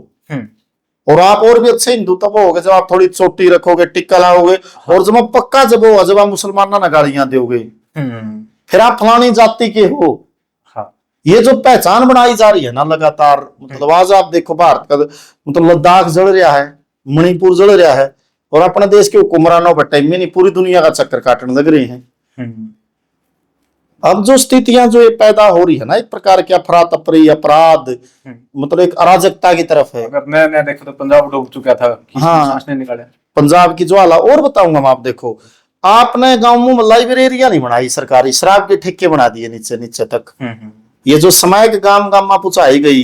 और आप और भी अच्छे हिंदू तब होगे जब आप थोड़ी चोटी रखोगे, टिक्का लाओगे, और जब आप पक्का जब आप मुसलमाना ना गालियां दोगे, फिर आप फलानी जाति के हो। ये जो पहचान बनाई जा रही है ना लगातार, मतलब आज आप देखो भारत का मतलब लद्दाख जल रहा है, मणिपुर जल रहा है, और अपने देश के हुक्मरानों पर टाइम में नहीं पूरी दुनिया का चक्कर काटने लग रहे हैं। अब जो स्थितियां जो ये पैदा हो रही है ना, एक प्रकार की अफरा तफरी, अपराध, मतलब एक अराजकता की तरफ है। अगर मैं देखो तो पंजाब डूब चुका था, हाँ, निकाले पंजाब की ज्वाला। और बताऊंगा मैं, आप देखो आपने गांवों में लाइब्रेरिया नहीं बनाई सरकारी, शराब के ठेके बना दिए नीचे नीचे तक। ये जो समय के गांव गांव में पहुंचाई गई,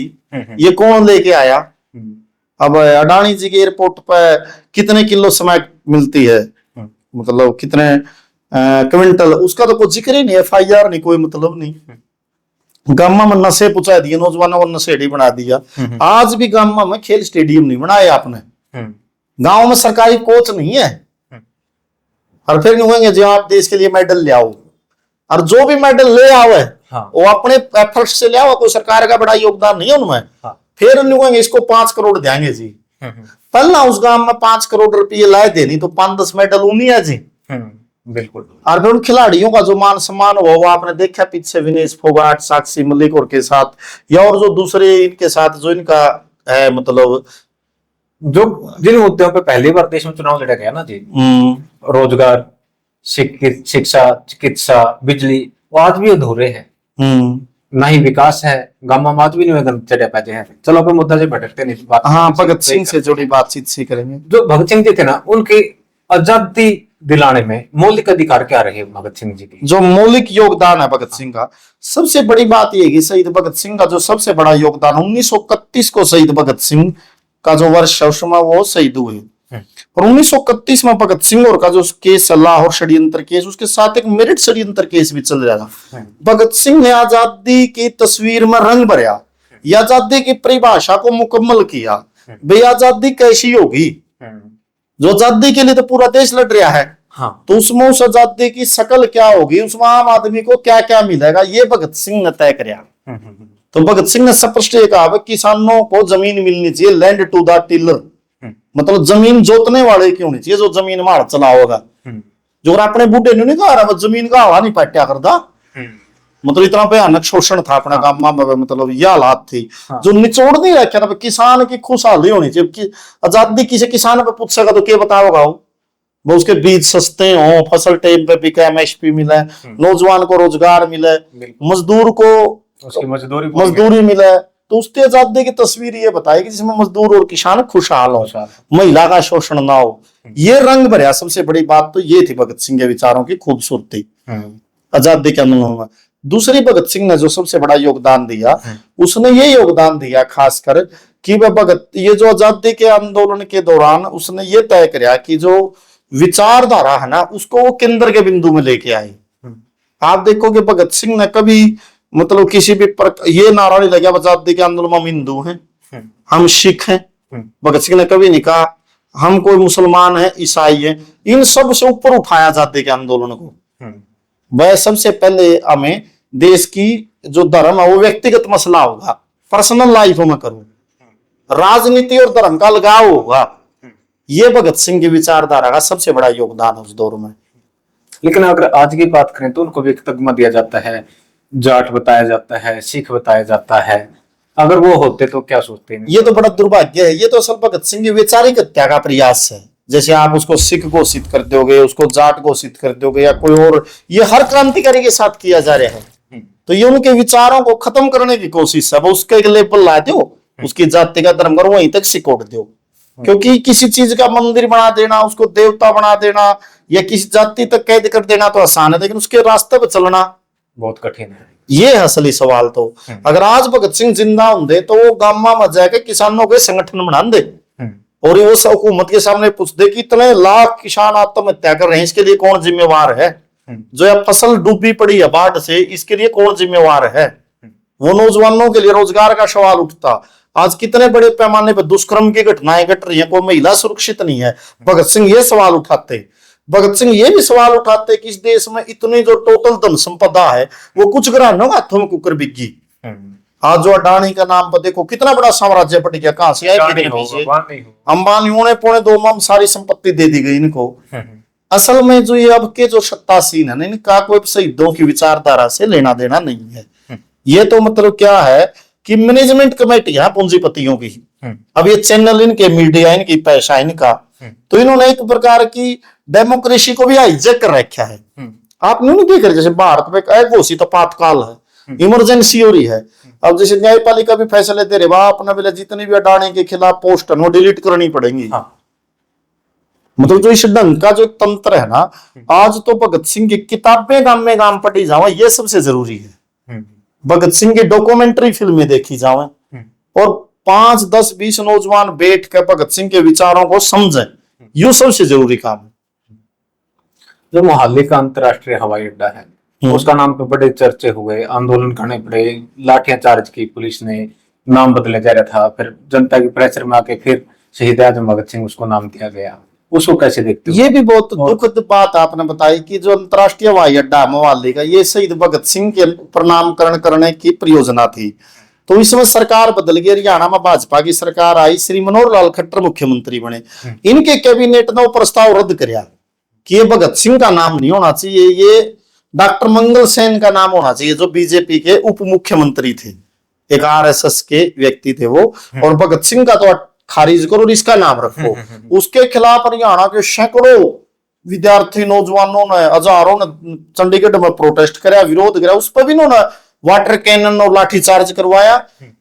ये कौन लेके आया? अब अडानी जी के एयरपोर्ट पर कितने किलो समय मिलती है, मतलब कितने क्विंटल, उसका तो कोई जिक्र ही नहीं, FIR नहीं, कोई मतलब नहीं। गामा में नशे पहुंचा दिए, नौजवानों को नशेड़ी बना दिया। आज भी गामा में खेल स्टेडियम नहीं बनाया आपने, गांव में सरकारी कोच नहीं है, और फिर नहीं होंगे जो आप देश के लिए मेडल ले आओ, और जो भी मेडल ले आओ है वो अपने एफर्ट से ले आओ, कोई सरकार का बड़ा योगदान नहीं है उनमें। फिर उन्हें कहेंगे इसको 5 करोड़ देंगे जी। पहला उस गांव में 5 करोड़ रुपये लाए देनी तो 5-10 मेडल उन्हीं है जी। बिल्कुल। और फिर उन खिलाड़ियों का जो मान सम्मान हुआ वो आपने देखा पीछे विनेश फोगाट, साक्षी मलिक और के साथ, या और जो दूसरे इनके साथ जो इनका है, मतलब जो जिन मुद्दों पे पहली बार देश में चुनाव लड़ा गया ना जी, रोजगार, शिक्षा, चिकित्सा, बिजली, वो आज भी अधूरे हैं। ना ही विकास है, गांव में आज भी नहीं चढ़े पाते हैं। चलो अपन मुद्दा से भटकते नहीं, बात हाँ भगत सिंह से जुड़ी बातचीत सी करेंगे। जो भगत सिंह जी थे ना, उनकी आजादी दिलाने में मौलिक अधिकार क्या रहे भगत सिंह जी की? जो मौलिक योगदान है भगत सिंह का, सबसे बड़ी बात यह है कि शहीद भगत सिंह का जो सबसे बड़ा योगदान 1931 को शहीद भगत सिंह का जो वर्ष है उसमें वो शहीद हुए। और 1931 में भगत सिंह और का जो केस लाहौर षड्यंत्र केस, उसके साथ एक मेरिट षड्यंत्र केस भी चल रहा था। भगत सिंह ने आजादी की तस्वीर में रंग भरा, या आजादी की परिभाषा को मुकम्मल किया। भाई आजादी कैसी होगी? जो आजादी के लिए तो पूरा देश लड़ रहा है, तो उसमें उस आजादी की शकल क्या होगी, उसमें आम आदमी को क्या क्या मिलेगा, ये भगत सिंह ने तय कराया। तो भगत सिंह ने स्पष्ट कहा किसानों को जमीन मिलनी चाहिए, लैंड टू द टिलर, मतलब जमीन जोतने वाले की होनी चाहिए, जो जमीन मार चला होगा। जो अपने बूढ़े ने नहीं कहा जमीन का हवा नहीं पाट्या करता, मतलब इतना भयानक शोषण था अपने गांव में, मतलब यह हालात थी। जो निचोड़ नहीं रखा था किसान की खुशहाली होनी चाहिए। आजादी किसी किसान पे पूछेगा तो क्या बताओगा वो उसके बीज सस्ते हो, फसल टाइम पे बिके, MSP मिले, नौजवान को रोजगार मिले, मजदूर को उसकी मजदूरी मिले, तो उसकी आजादी की तस्वीर ये बताएगी जिसमें मजदूर और किसान खुशहाल हो, महिला का शोषण ना हो। ये रंग भरा। सबसे बड़ी बात तो ये थी भगत सिंह के विचारों की खूबसूरती आजादी के आंदोलन में। दूसरी, भगत सिंह ने जो सबसे बड़ा योगदान दिया, उसने ये योगदान दिया खासकर कि वह भगत ये जो आजादी के आंदोलन के दौरान उसने ये तय किया कि जो विचारधारा है ना उसको वो केंद्र के बिंदु में लेके आए। आप देखोगे भगत सिंह ने कभी मतलब किसी भी ये नारा नहीं लगा आजादी के आंदोलन में हम हिंदू हैं, हम सिख हैं। भगत सिंह ने कभी नहीं कहा हम कोई मुसलमान है, ईसाई है। इन सब से ऊपर उठाया आजादी के आंदोलन को। वह सबसे पहले हमें देश की जो धर्म है वो व्यक्तिगत मसला होगा, पर्सनल लाइफ में करूं, राजनीति और धर्म का लगाव होगा। ये भगत सिंह की विचारधारा का सबसे बड़ा योगदान है उस दौर में। लेकिन अगर आज की बात करें तो उनको भी एक तगमा दिया जाता है, जाट बताया जाता है, सिख बताया जाता है। अगर वो होते तो क्या सोचते हैं? ये तो बड़ा दुर्भाग्य है। ये तो असल भगत सिंह की वैचारिक हत्या का प्रयास है। जैसे आप उसको सिख घोषित कर दोगे, उसको जाट घोषित कर दोगे या कोई और, ये हर क्रांतिकारी के साथ किया जा रहा है। तो ये उनके विचारों को खत्म करने की कोशिश है। वो उसके एक लेवल ला दो, उसकी जाति का धर्म करो, वहीं तक सिकोड़ दो। क्योंकि किसी चीज का मंदिर बना देना, उसको देवता बना देना या किसी जाति तक कैद कर देना तो आसान है, लेकिन उसके रास्ते पर चलना बहुत कठिन है। ये है असली सवाल। तो अगर आज भगत सिंह जिंदा होंगे तो वो गामा में जाके किसानों के संगठन बना दे और वो हुकूमत के सामने पूछ दे कि इतने लाख किसान आत्महत्या कर रहे हैं, इसके लिए कौन जिम्मेवार है? जो यह फसल डूबी पड़ी है बाढ़ से, इसके लिए कौन जिम्मेवार है? वो नौजवानों के लिए रोजगार का सवाल उठता। आज कितने बड़े पैमाने पर दुष्कर्म की घटनाएं घट रही हैं, कोई महिला सुरक्षित नहीं है। भगत सिंह ये सवाल उठाते। भगत सिंह ये भी सवाल उठाते कि इस देश में इतनी जो टोटल धन संपदा है वो कुछ घरानों के हाथों में कुकर बिकी। आज जो अडानी का नाम पर देखो कितना बड़ा साम्राज्य पट गया, कहां से आए? अंबानियों ने 2.25 सारी संपत्ति दे दी गई इनको। असल में जो ये अब के जो सत्तासीन है ना, इनका कोई शहीदों की विचारधारा से लेना देना नहीं है। ये तो मतलब क्या है कि मैनेजमेंट कमेटी है पूंजीपतियों की। अब ये चैनल इनके, मीडिया इनकी, पैसा इनका, तो इन्होंने एक प्रकार की डेमोक्रेसी को भी हाईजैक कर रखा है। आपने नहीं देख रहे जैसे भारत में घोषित आपातकाल है, इमरजेंसी हो रही है। अब जैसे न्यायपालिका भी फैसले दे रहे, वहां अपने बेले जितनी भी अडानी के खिलाफ पोस्ट वो डिलीट करनी पड़ेंगी। मतलब जो इस ढंग का जो तंत्र है ना, आज तो भगत सिंह की किताबें गांव में गांव पढ़ी जाओ, ये सबसे जरूरी है। भगत सिंह की डॉक्यूमेंट्री फिल्में देखी जाओ और 5, 10, 20 नौजवान बैठ कर भगत सिंह के विचारों को समझें, ये सबसे जरूरी काम है। जो मोहाली का अंतरराष्ट्रीय हवाई अड्डा है, उसका नाम पे बड़े चर्चे हुए, आंदोलन करने पड़े, लाठियां चार्ज की पुलिस ने, नाम बदले जा रहा था, फिर जनता के प्रेशर में आके फिर शहीद आजम भगत सिंह उसको नाम दिया गया। उसको कैसे देखते हो? ये भी बहुत दुखद बात आपने बताई कि जो अंतरराष्ट्रीय हवाई अड्डा मोहाली का, ये शहीद भगत सिंह के प्रणामकरण करने की परियोजना थी। तो इसमें सरकार बदल गई, हरियाणा में भाजपा की सरकार आई, श्री मनोहर लाल खट्टर मुख्यमंत्री बने। इनके कैबिनेट ने वो प्रस्ताव रद्द किया कि ये भगत सिंह का नाम नहीं होना चाहिए, ये डॉक्टर मंगल सेन का नाम होना चाहिए, जो बीजेपी के उप मुख्यमंत्री थे, एक आरएसएस के व्यक्ति थे वो, और भगत सिंह का तो खारिज करो और इसका नाम रखो। उसके खिलाफ हरियाणा के सैकड़ों विद्यार्थी नौजवानों ने, हजारों ने चंडीगढ़ में प्रोटेस्ट कराया, विरोध कराया, उस पर भी इन्होंने वाटर कैनन और लाठीचार्ज करवाया।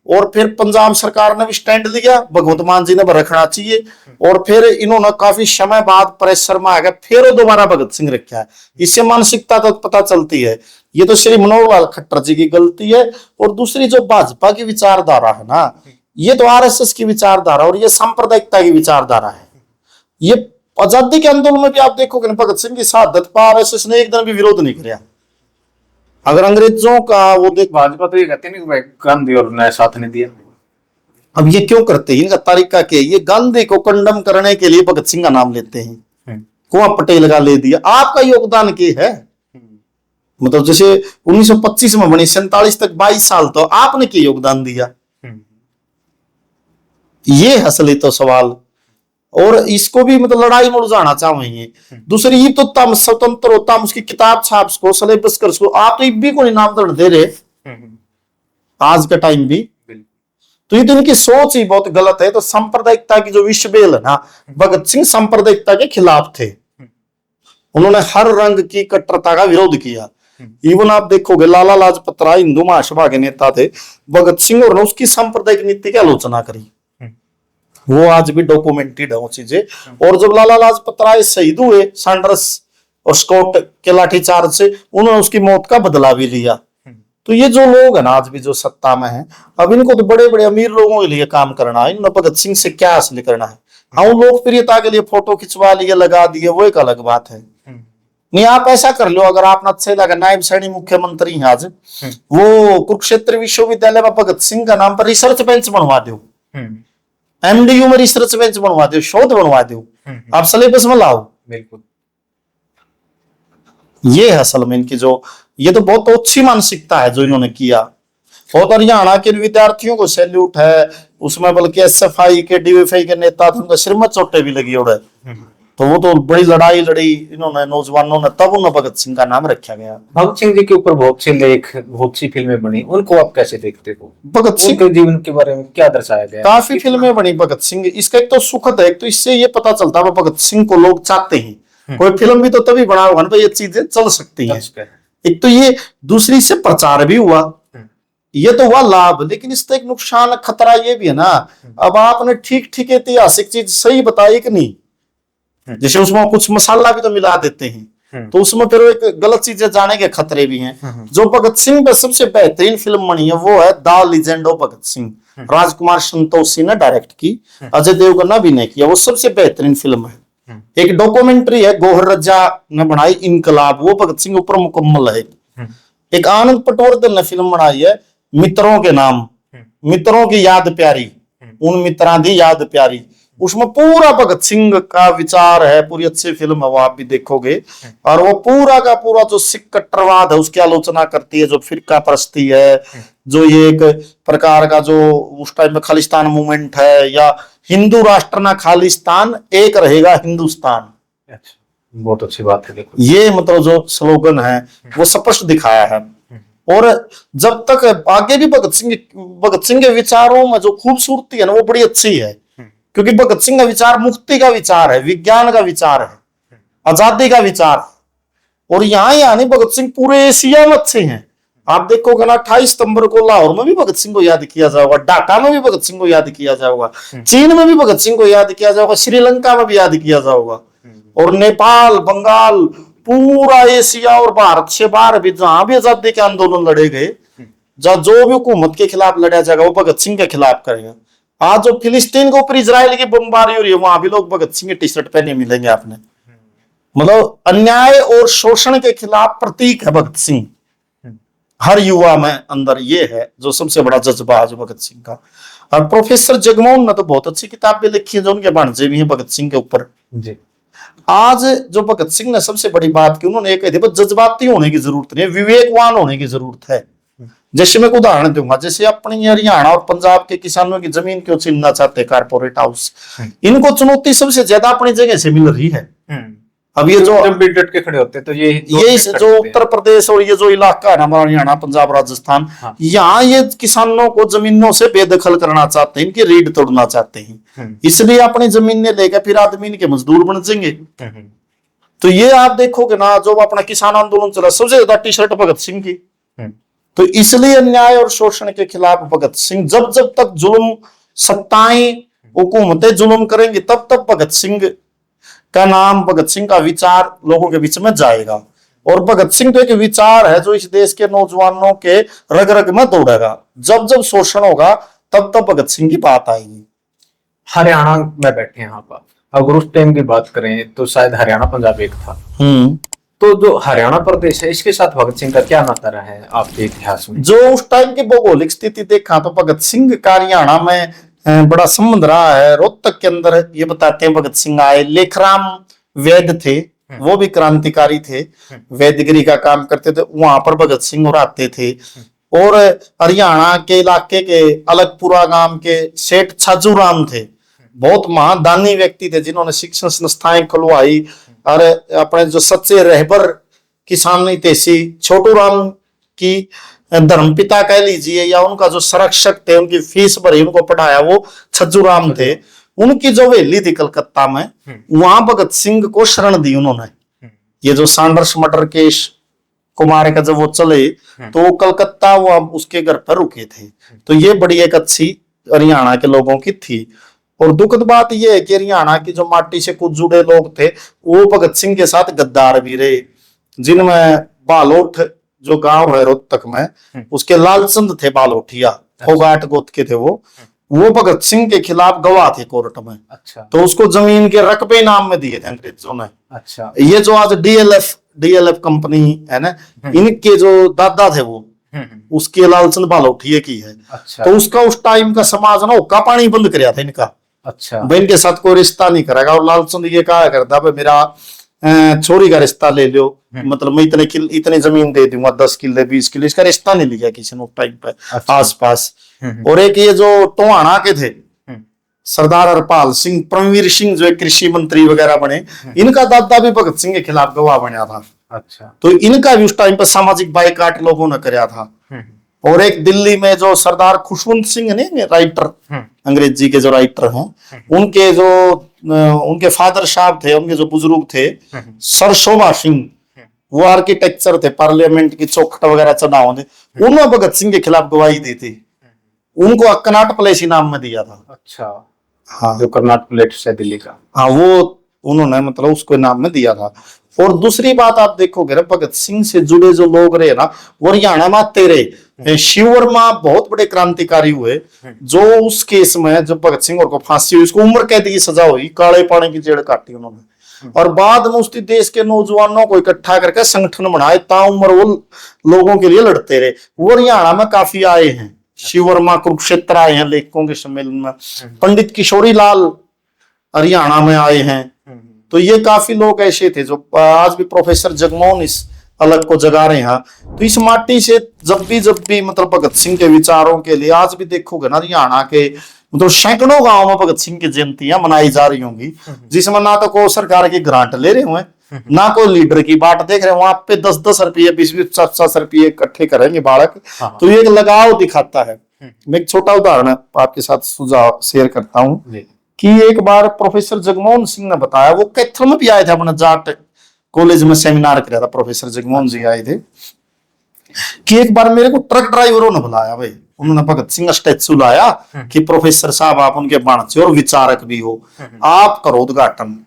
और फिर पंजाब सरकार ने भी स्टैंड लिया, भगवंत मान जी ने रखना चाहिए। और फिर इन्होंने काफी समय बाद प्रेशर में आ गया, फिर वो दोबारा भगत सिंह रखा है। इससे मानसिकता तो पता चलती है, ये तो श्री मनोहर लाल खट्टर जी की गलती है। और दूसरी जो भाजपा की विचारधारा है ना, ये तो आरएसएस की विचारधारा और ये सांप्रदायिकता की विचारधारा है। ये आजादी के आंदोलन में भी आप देखोगे भगत सिंह की शहादत पर आरएसएस ने एक दिन भी विरोध नहीं किया। अगर अंग्रेजों का वो देख, भाजपा तो ये कहते नहीं कि गांधी और ने साथ नहीं दिया। अब ये क्यों करते हैं, इनका तरीका क्या है, ये गांधी को कंडम करने के लिए भगत सिंह का नाम लेते हैं, कुआं पटेल का ले दिया। आपका योगदान क्या है? मतलब जैसे 1925 में बनी, 47 तक 22 साल, तो आपने क्या योगदान दिया? ये असली तो सवाल। और इसको भी मतलब लड़ाई में उलझाना चाहेंगे। दूसरी ये तो तम स्वतंत्र होता, उसकी किताब छाप को, सिलेबस कर उसको, आप तो इब्बी को नामकरण दे रहे आज का टाइम भी। तो ये तो इनकी सोच ही बहुत गलत है। तो सांप्रदायिकता की जो विषबेल है ना, भगत सिंह सांप्रदायिकता के खिलाफ थे। उन्होंने हर रंग की कट्टरता का विरोध किया। इवन आप देखोगे लाला लाजपत राय हिंदू महासभा के नेता थे, भगत सिंह और उसकी सांप्रदायिक नीति की आलोचना करी। वो आज भी डॉक्यूमेंटेड है वो चीजें। और जब लाला लाजपत राय शहीद हुए सैंडर्स और स्कॉट के लाठीचार्ज से, उन्होंने उसकी मौत का बदला भी लिया। तो ये जो लोग हैं ना आज भी जो सत्ता में हैं, अब इनको तो बड़े बड़े अमीर लोगों के लिए काम करना है, इन्होंने भगत सिंह से क्या हासिल करना है? हाँ, लोकप्रियता के लिए फोटो खिंचवा लिए, लगा दिए, वो एक अलग बात है। नहीं, आप ऐसा कर लो, अगर आप अच्छे लगा, नायब सैनिक मुख्यमंत्री हैं आज, वो कुरुक्षेत्र विश्वविद्यालय में भगत सिंह का नाम पर रिसर्च बेंच बनवा दो, एमडीयू में रिसर्च बेंच बनवा दो, शोध बनवा दो, आप सिलेबस में लाओ। बिल्कुल, ये है असल में इनकी जो, ये तो बहुत अच्छी मानसिकता है जो इन्होंने किया। और हरियाणा के विद्यार्थियों को सैल्यूट है, उसमें बल्कि एसएफआई के, डीएफआई के नेता थे, उनका सिर में चोटें भी लगी उड़े। तो वो तो बड़ी लड़ाई लड़ी इन्होंने, नौजवानों ने, तब उन्हें भगत सिंह का नाम रखा गया। भगत सिंह जी के ऊपर बहुत से लेख, बहुत सी फिल्में बनी, उनको आप कैसे देखते हो? भगत सिंह के जीवन के बारे में क्या दर्शाया गया? काफी फिल्में बनी भगत सिंह। इसका एक तो सुखद है, एक तो इससे ये पता चलता है भगत सिंह को लोग चाहते हैं। कोई फिल्म भी तो तभी बना होगा ना ये चीजें चल सकती हैं। एक तो ये, दूसरी से प्रचार भी हुआ, ये तो हुआ लाभ। लेकिन इससे एक नुकसान, खतरा ये भी है ना, अब आपने ठीक ठीक ऐतिहासिक चीज सही बताई कि नहीं, जैसे उसमें कुछ मसाला भी तो मिला देते हैं, तो उसमें फिर एक गलत चीजें जाने के खतरे भी हैं। जो भगत सिंह पर सबसे बेहतरीन फिल्म बनी है वो है the legend of Bhagat Singh, Rajkumar Santoshi ने डायरेक्ट की, अजय देवगन ने अभिनय किया, वो सबसे बेहतरीन फिल्म है। एक डॉक्यूमेंट्री है गौहर रजा ने बनाई, इनकलाब, वो भगत सिंह ऊपर मुकम्मल है। एक आनंद पटवर्धन ने फिल्म बनाई है मित्रों के नाम, मित्रों की याद प्यारी, उन मित्रां दी याद प्यारी, उसमें पूरा भगत सिंह का विचार है, पूरी अच्छी फिल्म है वो, आप भी देखोगे। और वो पूरा का पूरा जो सिख कट्टरवाद है उसकी आलोचना करती है, जो फिरका परस्ती है, जो ये एक प्रकार का जो उस टाइम में खालिस्तान मूवमेंट है, या हिंदू राष्ट्र ना खालिस्तान, एक रहेगा हिंदुस्तान। अच्छा, बहुत अच्छी बात है। देखो ये मतलब जो स्लोगन है वो स्पष्ट दिखाया है। और जब तक आगे भी भगत सिंह के विचारों में जो खूबसूरती है ना वो बड़ी अच्छी है, क्योंकि भगत सिंह का विचार मुक्ति का विचार है, विज्ञान का विचार है, आजादी का विचार है। और यहाँ यानी भगत सिंह पूरे एशिया में अच्छे हैं। आप देखोगे ना 28 सितंबर को लाहौर में भी भगत सिंह को याद किया जाएगा, ढाका में भी भगत सिंह को याद किया जाएगा, चीन में भी भगत सिंह को याद किया जाएगा, श्रीलंका में भी याद किया जाएगा, और नेपाल, बंगाल, पूरा एशिया और भारत से बाहर भी जहां भी आजादी के आंदोलन लड़े गए, जहां जो भी हुकूमत के खिलाफ लड़ा जाएगा वो भगत सिंह के खिलाफ करेगा। आज जो फिलिस्तीन के ऊपर इजराइल की बमबारी हो रही है, वहां भी लोग भगत सिंह के टी शर्ट पहने मिलेंगे आपने। मतलब अन्याय और शोषण के खिलाफ प्रतीक है भगत सिंह। हर युवा में अंदर ये है जो सबसे बड़ा जज्बा है भगत सिंह का। और प्रोफेसर जगमोहन ने तो बहुत अच्छी किताब भी लिखी है जो उनके भांजे भी हैं भगत सिंह के ऊपर जी। आज जो भगत सिंह ने सबसे बड़ी बात की, उन्होंने ये कही थी, बस जज्बाती होने की जरूरत नहीं है, विवेकवान होने की जरूरत है। जैसे मैं एक उदाहरण दूंगा, जैसे अपनी हरियाणा और पंजाब के किसानों की जमीन क्यों छीनना चाहते कारपोरेट हाउस, इनको चुनौती सबसे ज्यादा अपनी जगह से मिल रही है। अब ये जो जब भी डट के खड़े होते हैं तो ये जो उत्तर प्रदेश और ये जो इलाका है ना हमारा हरियाणा पंजाब राजस्थान, हाँ। यहाँ ये किसानों को जमीनों से बेदखल करना चाहते हैं, इनकी रीढ़ तोड़ना चाहते हैं, इसलिए अपनी जमीनें लेकर फिर आदमी इनके मजदूर बन जाएंगे। तो ये आप देखोगे ना, जो अपना किसान आंदोलन चला सबसे ज्यादा टी शर्ट भगत सिंह की। तो इसलिए अन्याय और शोषण के खिलाफ भगत सिंह, जब जब तक जुल्म सत्ताएं हुकूमतें जुल्म करेंगी तब तक भगत सिंह का नाम, भगत सिंह का विचार लोगों के बीच में जाएगा। और भगत सिंह तो एक विचार है जो इस देश के नौजवानों के रग रग में दौड़ेगा। जब जब शोषण होगा तब तब भगत सिंह की बात आएगी। हरियाणा में बैठे हैं आप, अगर उस टाइम की बात करें तो शायद हरियाणा पंजाब एक था। तो जो हरियाणा प्रदेश है इसके साथ भगत सिंह का क्या नाता रहा है आपके इतिहास में? जो उस टाइम की भौगोलिक स्थिति देखा तो भगत सिंह का हरियाणा में बड़ा संबंध रहा है। रोहतक के अंदर ये बताते हैं भगत सिंह आए, लेखराम वैद्य थे, वो भी क्रांतिकारी थे, वैद्यगिरी का काम करते थे, वहां पर भगत सिंह और आते थे। और हरियाणा के इलाके के अलगपुरा गांव के सेठ छाजूराम थे, बहुत महादानी व्यक्ति थे जिन्होंने शिक्षण संस्थाएं खुलवाई। और अपने जो सच्चे रहबर किसान नहीं थे, छोटू राम की धर्मपिता कह लीजिए या उनका जो संरक्षक थे, उनकी फीस भरी, उनको पढ़ाया, वो छज्जू राम थे। उनकी जो हवेली थी कलकत्ता में, वहां भगत सिंह को शरण दी उन्होंने। ये जो सांडर्स मर्डर केस कुमार का जब वो चले तो वो कलकत्ता वो उसके घर पर रुके थे। तो ये बड़ी एक अच्छी हरियाणा के लोगों की थी। और दुखद बात यह है कि हरियाणा की जो माटी से कुछ जुड़े लोग थे वो भगत सिंह के साथ गद्दार भी रहे, जिनमें बालोट जो गांव है रोहतक में, उसके लालचंद थे बालोटिया, फोगाट गोत के थे वो भगत सिंह के खिलाफ गवाह थे कोर्ट में। अच्छा। तो उसको जमीन के रकबे नाम में दिए थे अंग्रेजों ने। अच्छा। ये जो आज डीएलएफ कंपनी है ना, इनके जो दादा थे वो उसके लालचंद बालोटिया की है। अच्छा। तो उसका उस टाइम का समाज ना हुक्का पानी बंद कराया था इनका। अच्छा। भाई इनके साथ कोई रिश्ता नहीं करेगा। और लालचंद ये कहा करता भाई मेरा छोरी का रिश्ता ले लो, मतलब मैं इतने जमीन दे दूंगा, 10 किले 20 किले, इसका रिश्ता नहीं लिया किसी ने उस टाइम पे। अच्छा। आसपास और एक ये जो टोहाना के थे सरदार हरपाल सिंह, परमवीर सिंह जो कृषि मंत्री वगैरह बने, इनका दादा भी भगत सिंह के खिलाफ गवाह बना था। अच्छा। तो इनका भी उस टाइम पर सामाजिक बाइकाट लोगों ने कराया था। और एक दिल्ली में जो सरदार खुशवंत सिंह ने राइटर, अंग्रेजी के जो राइटर हैं, उनके फादर साहब थे, उनके जो बुजुर्ग थे सर शोभा सिंह, वो आर्किटेक्चर थे, पार्लियामेंट की चौखट वगैरह चढ़ाओ थे, उन्होंने भगत सिंह के खिलाफ गवाही दी थी। उनको कर्नाट प्लेस नाम में दिया था। अच्छा। हाँ, जो कर्नाट प्लेस है दिल्ली का, हाँ, वो उन्होंने मतलब उसको नाम में दिया था। और दूसरी बात आप देखोगे ना, भगत सिंह से जुड़े जो लोग रहे ना, वो हरियाणा में तेरे शिव वर्मा बहुत बड़े क्रांतिकारी हुए, जो उस केस में जब भगत सिंह और को फांसी हुई, उसको उम्र कैद की सजा हुई, काले पानी की जेल काटी उन्होंने। और बाद में उस देश के नौजवानों को इकट्ठा करके संगठन बनाए, ताउम्र वो लोगों के लिए लड़ते रहे। वो हरियाणा में काफी आए हैं, शिव वर्मा कुरुक्षेत्र आए हैं लेखकों के सम्मेलन में, पंडित किशोरी लाल हरियाणा में आए हैं। तो ये काफी लोग ऐसे थे जो आज भी प्रोफेसर जगमोहन इस अलग को जगा रहे हैं। तो इस माटी से जब भी मतलब भगत सिंह के विचारों के लिए, आज भी देखोगे ना हरियाणा के मतलब सैकड़ों गांव में भगत सिंह की जयंतियां मनाई जा रही होंगी, जिसमें ना तो कोई सरकार की ग्रांट ले रहे हुए, ना कोई लीडर की बाट देख रहे, वहां पे 10-10 रुपये 20-20 50 रुपये इकट्ठे करेंगे बालक। तो ये एक लगाव दिखाता है। मैं एक छोटा उदाहरण आपके साथ सुझाव शेयर करता हूँ कि एक बार प्रोफेसर जगमोहन सिंह ने बताया, वो कैथल में भी आए थे, अपना जाट कॉलेज में सेमिनार किया था, प्रोफेसर जगमोहन जी आए थे, कि एक बार मेरे को ट्रक ड्राइवरों ने बुलाया, भाई उन्होंने भगत सिंह स्टैचू लाया कि प्रोफेसर साहब आप उनके बाणचे और विचारक भी हो, आप करो उद्घाटन।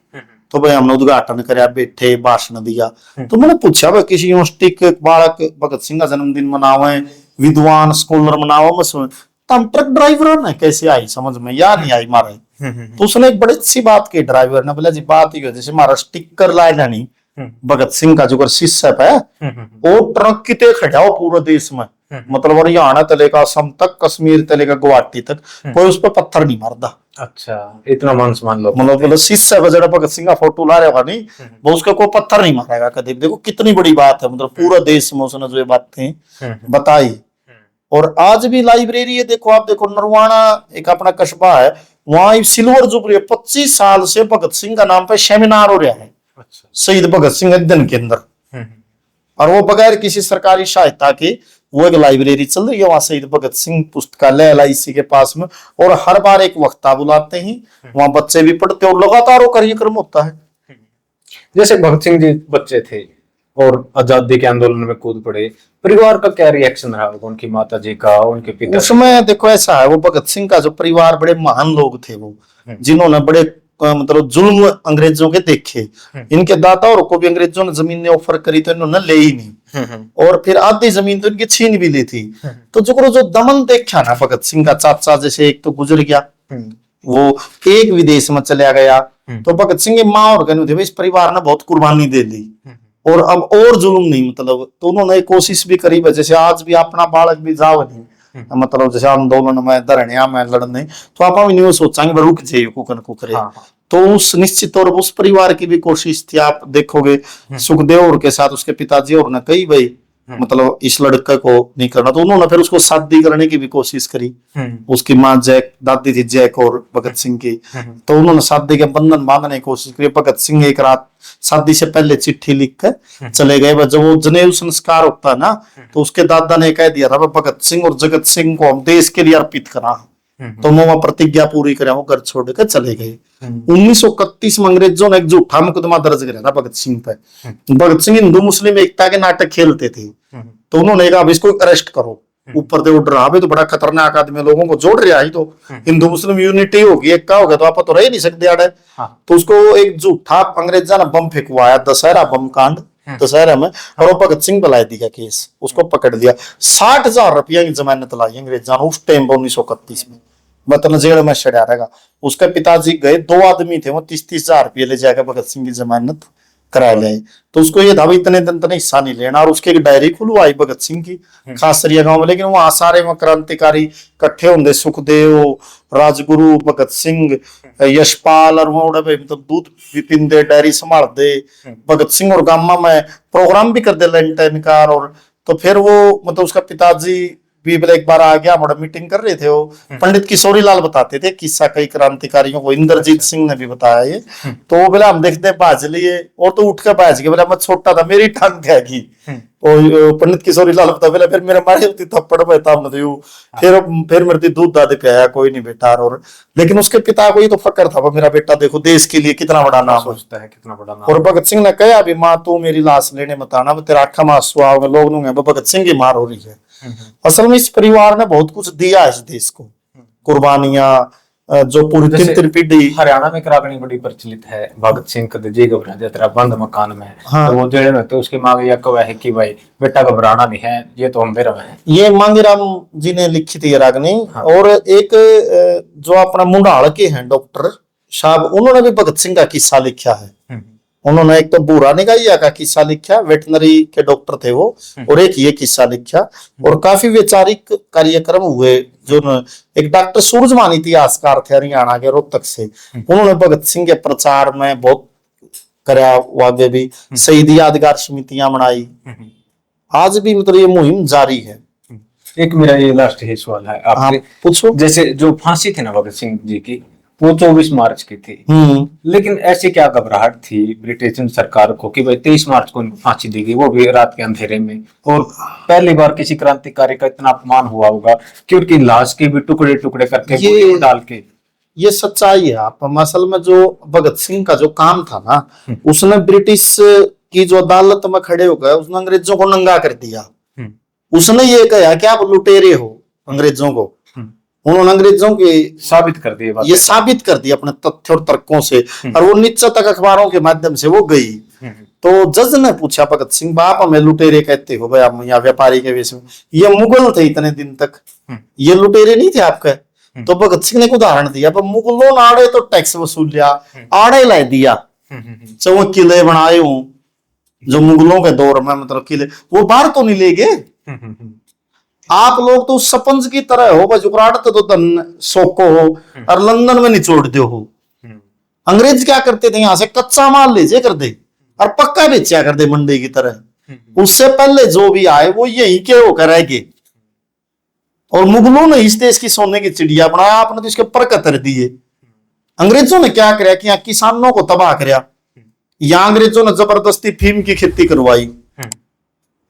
तो भाई हमने उद्घाटन कराया, बैठे भाषण दिया। तो मैंने पूछा भाई किसी यूनिवर्सिटी के बालक भगत सिंह का जन्मदिन मनावे, विद्वान स्कॉलर मनाओ, तब ट्रक ड्राइवर ने कैसे आई समझ में, या नहीं आई मारे। तो उसने एक बड़ी अच्छी बात की ड्राइवर ने, बोला जी बात ही जैसे हमारा स्टिकर लाए नहीं भगत सिंह का जो शिष्य है, वो ट्रक कितने खड़ा हो पूरे देश में, मतलब हरियाणा तले का असम तक, कश्मीर तले का गुवाहाटी तक, कोई उस पर पत्थर नहीं मारता। अच्छा, इतना मान सम्मान लोग, मतलब शिष्य है जरा भगत सिंह का फोटो ला रहा नहीं, वो उसका कोई पत्थर नहीं मारेगा कभी। देखो कितनी बड़ी बात है, मतलब पूरा देश में उसने जो ये बातें बताई। और आज भी लाइब्रेरी है, देखो आप, देखो नरवाना एक अपना कस्बा है, वहां सिल्वर जुबली 25 साल से भगत सिंह का नाम पे सेमिनार हो रहा है। अच्छा। शहीद भगत सिंह अध्ययन के अंदर, हम्म, और वो बगैर किसी सरकारी सहायता के वो एक लाइब्रेरी चल रही है वहां, शहीद भगत सिंह पुस्तकालय LIC के पास में। और हर बार एक वक्ता बुलाते हैं, वहां बच्चे भी पढ़ते और लगातार वो कार्यक्रम होता है। जैसे भगत सिंह जी बच्चे थे और आजादी के आंदोलन में कूद पड़े, परिवार का क्या रिएक्शन रहा होगा, उनकी माता जी का, उनके पिता? उसमें देखो ऐसा है, वो भगत सिंह का जो परिवार बड़े महान लोग थे वो, जिन्होंने बड़े मतलब जुल्म अंग्रेजों के देखे। इनके दादा और को भी अंग्रेजों ने जमीन ऑफर करी तो इन्होंने ले ही नहीं, और फिर आधी जमीन तो इनकी छीन भी ली थी। तो जो दमन देखा ना भगत सिंह का चाचा, जैसे एक तो गुजर गया, वो एक विदेश में चला गया, तो भगत सिंह की माँ और कहने थे इस परिवार ने बहुत कुर्बानी दे ली और अब और जुल्म नहीं, मतलब तो उन्होंने कोशिश भी करी। जैसे आज भी अपना बालक भी जाओ नहीं, मतलब जैसे आंदोलन में धरनिया में लड़ने, तो आप नहीं सोचांगे रुक जाइए कुकन कुकरे। तो उस निश्चित तौर पर उस परिवार की भी कोशिश थी। आप देखोगे सुखदेव और के साथ उसके पिताजी और ने कही भाई मतलब इस लड़के को नहीं करना, तो उन्होंने फिर उसको शादी करने की भी कोशिश करी। उसकी माँ जैक, दादी थी जैक और भगत सिंह की, तो उन्होंने शादी के बंधन बांधने की कोशिश करी। भगत सिंह एक रात शादी से पहले चिट्ठी लिख कर चले गए। जब वो जनेऊ संस्कार होता है ना, तो उसके दादा ने कह दिया था भगत सिंह और जगत सिंह को हम देश के लिए अर्पित करा, तो वो प्रतिज्ञा पूरी करे, वो घर छोड़ कर चले गए। 1931 में अंग्रेजों ने एक झूठा मुकदमा दर्ज कराया था भगत सिंह पे। भगत सिंह हिंदू मुस्लिम एकता के नाटक खेलते थे, तो उन्होंने कहा इसको अरेस्ट करो। ऊपर से उड़ रहा तो बड़ा खतरनाक आदमी, लोगों को जोड़ रहा है, तो हिंदू मुस्लिम यूनिटी होगी, एक का हो गया, तो आप तो रह नहीं सकते आड़े। तो उसको एक झूठा अंग्रेजा ने बम फेंकवाया, दशहरा बम कांड दशहरा में, और वो भगत सिंह बुलाया दिया केस, उसको पकड़ लिया। 60,000 रुपया की जमानत लाई अंग्रेजा ने उस टाइम 1931 में, मतलब जेल में चढ़ा रहेगा। उसके पिताजी गए, 2 आदमी थे, वो 30-30 हजार रुपये ले जाकर भगत सिंह की जमानत करा ले। तो उसको ये था इतने दिन तक हिस्सा नहीं लेना, और उसकी एक डायरी खुलवाई भगत सिंह की खासरिया गांव में। लेकिन वहां सारे में क्रांतिकारी इकट्ठे होंगे, सुखदेव, राजगुरु, भगत सिंह, यशपाल, और वो मतलब दूध भी पींदे, डायरी संभाल दे भगत सिंह, और गामा में प्रोग्राम भी कर दे लैंटन का। और तो फिर वो मतलब उसका पिताजी भी एक बार आ गया, बड़ा मीटिंग कर रहे थे, वो पंडित किशोरी लाल बताते थे किस्सा कई क्रांतिकारियों को, इंद्रजीत सिंह ने भी बताया ये। तो वो बोला हम देखते बाज लिए, और तो उठ कर बाज गया, बोला मैं छोटा था मेरी टांग त्यागी। और पंडित किशोरी लाल बता बोला फिर मेरे मारे होती थप्पड़ में था, फिर मेरे दूध दादे पे आया, कोई नहीं बेटा। और लेकिन उसके पिता को ये तो फक्र था मेरा बेटा देखो देश के लिए कितना बड़ा नाम सोचता है, कितना बड़ा नाम। और भगत सिंह ने कहा अभी माँ तू मेरी लाश लेने मत आना, तेरा आखा मासू आओगे, लोग नूंगे भगत सिंह की मार हो रही है। असल में इस परिवार ने बहुत कुछ दिया इस देश को, कुर्बानियां, जो पूरी 3 पीढ़ी। हरियाणा में करागनी बड़ी प्रचलित है, भगत सिंह कदे जी घबरा जा तेरा बंद मकान में। हाँ। तो वो जेल में तो उसकी मांग यह कहा है कि भाई बेटा घबराना नहीं है, ये तो हम बेरम है। ये मांगीराम जी ने लिखी थी रागनी। हाँ। और एक जो अपना मुंडाल के हैं डॉक्टर साहब, उन्होंने भी भगत सिंह का किस्सा लिखा है। उन्होंने एक तो बुरा निगाहिया का किस्सा लिखा, वेटनरी के डॉक्टर थे वो, और एक ये किस्सा लिखा। और काफी वैचारिक कार्यक्रम हुए। जो एक डॉक्टर सूरजमान इतिहासकार थे हरियाणा के रोहतक से, उन्होंने भगत सिंह के प्रचार में बहुत करा। आगे भी शहीद यादगार समितियां बनाई, आज भी मतलब ये मुहिम जारी है। एक मेरा ये लास्ट ही सवाल है आपसे, पूछो। जैसे जो फांसी थी ना भगत सिंह जी की, वो 24 मार्च की थी, लेकिन ऐसी क्या घबराहट थी ब्रिटिश सरकार को कि भाई 23 मार्च को उनको फांसी दी गई, वो भी रात के अंधेरे में। और पहली बार किसी क्रांतिकारी का इतना अपमान हुआ होगा कि उनकी लाश के भी टुकड़े टुकड़े करके ये डाल के। ये सच्चाई है। आप असल में जो भगत सिंह का जो काम था ना, उसने ब्रिटिश की जो अदालत में खड़े हो गए, उसने अंग्रेजों को नंगा कर दिया। उसने ये कहा कि आप लुटेरे हो अंग्रेजों को। उन्होंने अंग्रेजों के साबित कर दिया, ये साबित कर दिया अपने तथ्य और तर्कों से। और वो नीचे तक अखबारों के माध्यम से वो गई। तो जज ने पूछा भगत सिंह बाप हमें लुटेरे कहते हो, भाई हम यहाँ व्यापारी के वेश में, ये मुगल थे इतने दिन तक, ये लुटेरे नहीं थे आपके। तो भगत सिंह ने एक उदाहरण दिया, मुगलों ने आड़े तो टैक्स वसूल लिया, आड़े ला दिया, चाहे वो किले बनाए हूं जो मुगलों के दौर में, मतलब किले वो बाहर तो नहीं ले गए। आप लोग तो सपंज की तरह हो, बस उकराड़ते तो धन सोको हो और लंदन में निचोड़ दो हो। अंग्रेज क्या करते थे, यहां से कच्चा माल ले जा कर दे और पक्का बेचा कर दे मंडी की तरह। उससे पहले जो भी आए वो यही के होकर रहेंगे। और मुगलों ने इस देश की सोने की चिड़िया बनाया, आपने तो इसके पर कतर दिए। अंग्रेजों ने क्या कराया कि यहाँ किसानों को तबाह कराया, यहाँ अंग्रेजों ने जबरदस्ती फीम की खेती करवाई,